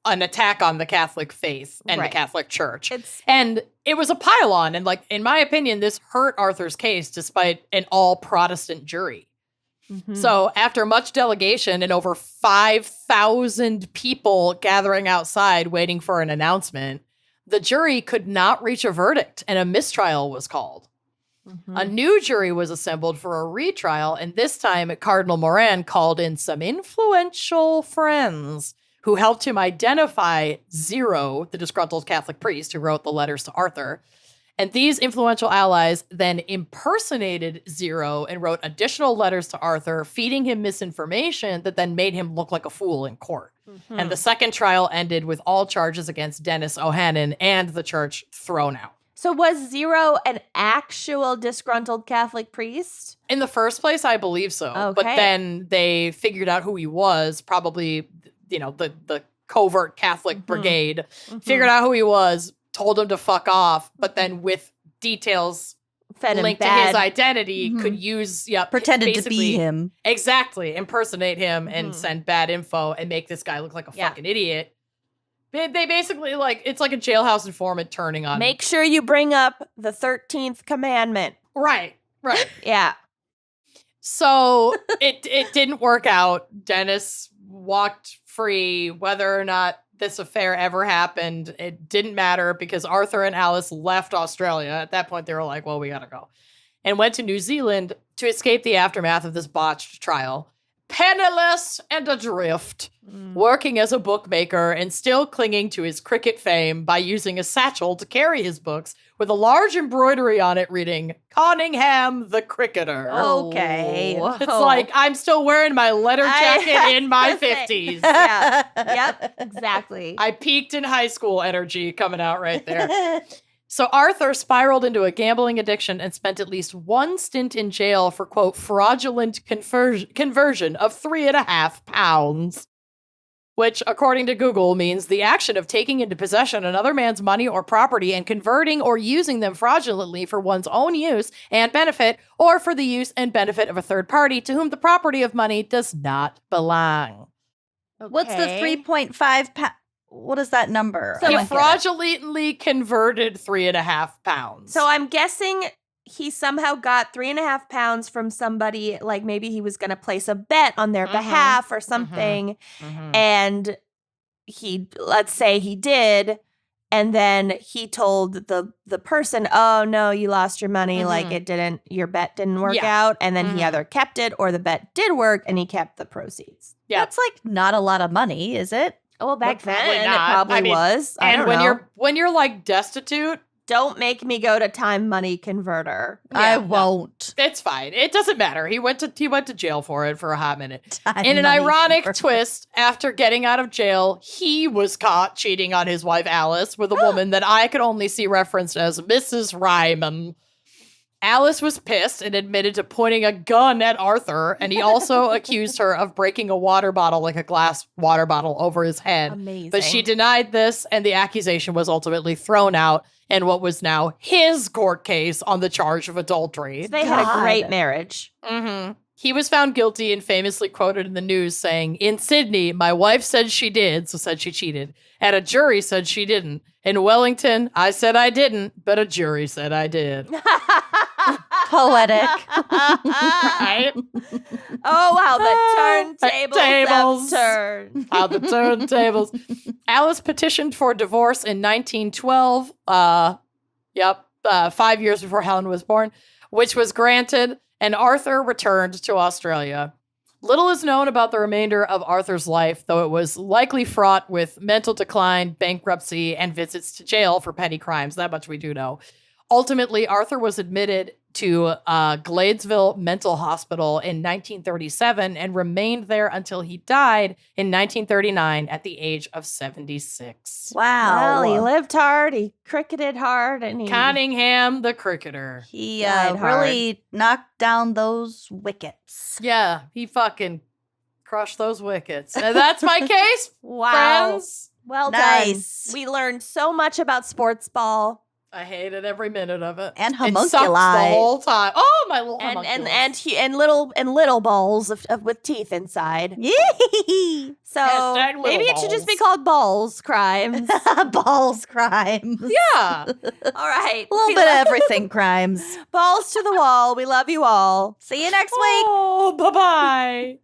an attack on the Catholic faith and the Catholic Church. And it was a pile-on. And like, in my opinion, this hurt Arthur's case despite an all-Protestant jury. So after much delegation and over 5,000 people gathering outside waiting for an announcement, the jury could not reach a verdict and a mistrial was called. A new jury was assembled for a retrial, and this time Cardinal Moran called in some influential friends who helped him identify Zero, the disgruntled Catholic priest who wrote the letters to Arthur. And these influential allies then impersonated Zero and wrote additional letters to Arthur, feeding him misinformation that then made him look like a fool in court. And the second trial ended with all charges against Dennis O'Hannon and the church thrown out. So was Zero an actual disgruntled Catholic priest? In the first place, I believe so. Okay. But then they figured out who he was, probably, the covert Catholic brigade, figured out who he was, told him to fuck off, but then with details linked to his identity, could use, pretended to be him. Exactly. Impersonate him and send bad info and make this guy look like a fucking idiot. They basically, it's like a jailhouse informant turning on. Make sure you bring up the 13th commandment. Right. Yeah. So it didn't work out. Dennis walked free. Whether or not this affair ever happened, it didn't matter because Arthur and Alice left Australia. At that point, they were like, well, we gotta go. And went to New Zealand to escape the aftermath of this botched trial. Penniless and adrift, working as a bookmaker and still clinging to his cricket fame by using a satchel to carry his books with a large embroidery on it reading, Conningham the Cricketer. Okay. It's like, I'm still wearing my letter jacket in my 50s. Yeah. Yep, exactly. I peaked in high school energy coming out right there. So Arthur spiraled into a gambling addiction and spent at least one stint in jail for, quote, fraudulent conversion of £3.5. which, according to Google, means the action of taking into possession another man's money or property and converting or using them fraudulently for one's own use and benefit, or for the use and benefit of a third party to whom the property of money does not belong. Okay. What's the 3.5 pound? What is that number? So he fraudulently converted 3.5 pounds. So I'm guessing he somehow got 3.5 pounds from somebody, like maybe he was going to place a bet on their behalf or something. And let's say he did. And then he told the person, oh, no, you lost your money. Like your bet didn't work out. And then he either kept it or the bet did work and he kept the proceeds. Yeah. That's like not a lot of money, is it? Well, back then not. it probably was. And when you're like destitute, don't make me go to time money converter. I won't. It's fine. It doesn't matter. He went to jail for it for a hot minute. Time In an money ironic converter. twist, after getting out of jail, he was caught cheating on his wife Alice with a woman that I could only see referenced as Mrs. Ryman. Alice was pissed and admitted to pointing a gun at Arthur, and he also accused her of breaking a water bottle, like a glass water bottle, over his head. Amazing. But she denied this, and the accusation was ultimately thrown out in what was now his court case on the charge of adultery. They had a great marriage. He was found guilty and famously quoted in the news saying, "In Sydney, my wife said she did, so said she cheated, and a jury said she didn't. In Wellington, I said I didn't, but a jury said I did." Poetic. Right? Oh, how the turntables have turned. How the turntables. Alice petitioned for divorce in 1912. 5 years before Helen was born, which was granted, and Arthur returned to Australia. Little is known about the remainder of Arthur's life, though it was likely fraught with mental decline, bankruptcy, and visits to jail for petty crimes. That much we do know. Ultimately, Arthur was admitted to Gladesville Mental Hospital in 1937 and remained there until he died in 1939 at the age of 76. Wow. Well, he lived hard, he cricketed hard, and he... Conningham, the cricketer. He Died hard. really knocked down those wickets. Yeah, he fucking crushed those wickets. And that's my case, Wow. friends. Well Nice. done. We learned so much about sports ball. I hated every minute of it. And It sucked homunculi. the whole time. Oh, my little And homunculi. and little balls with teeth inside. Yee. So Hashtag little maybe it should just be balls. called balls crimes. Balls crimes. Yeah. All right. A little bit of everything crimes. Balls to the wall. We love you all. See you next week. Oh, bye-bye.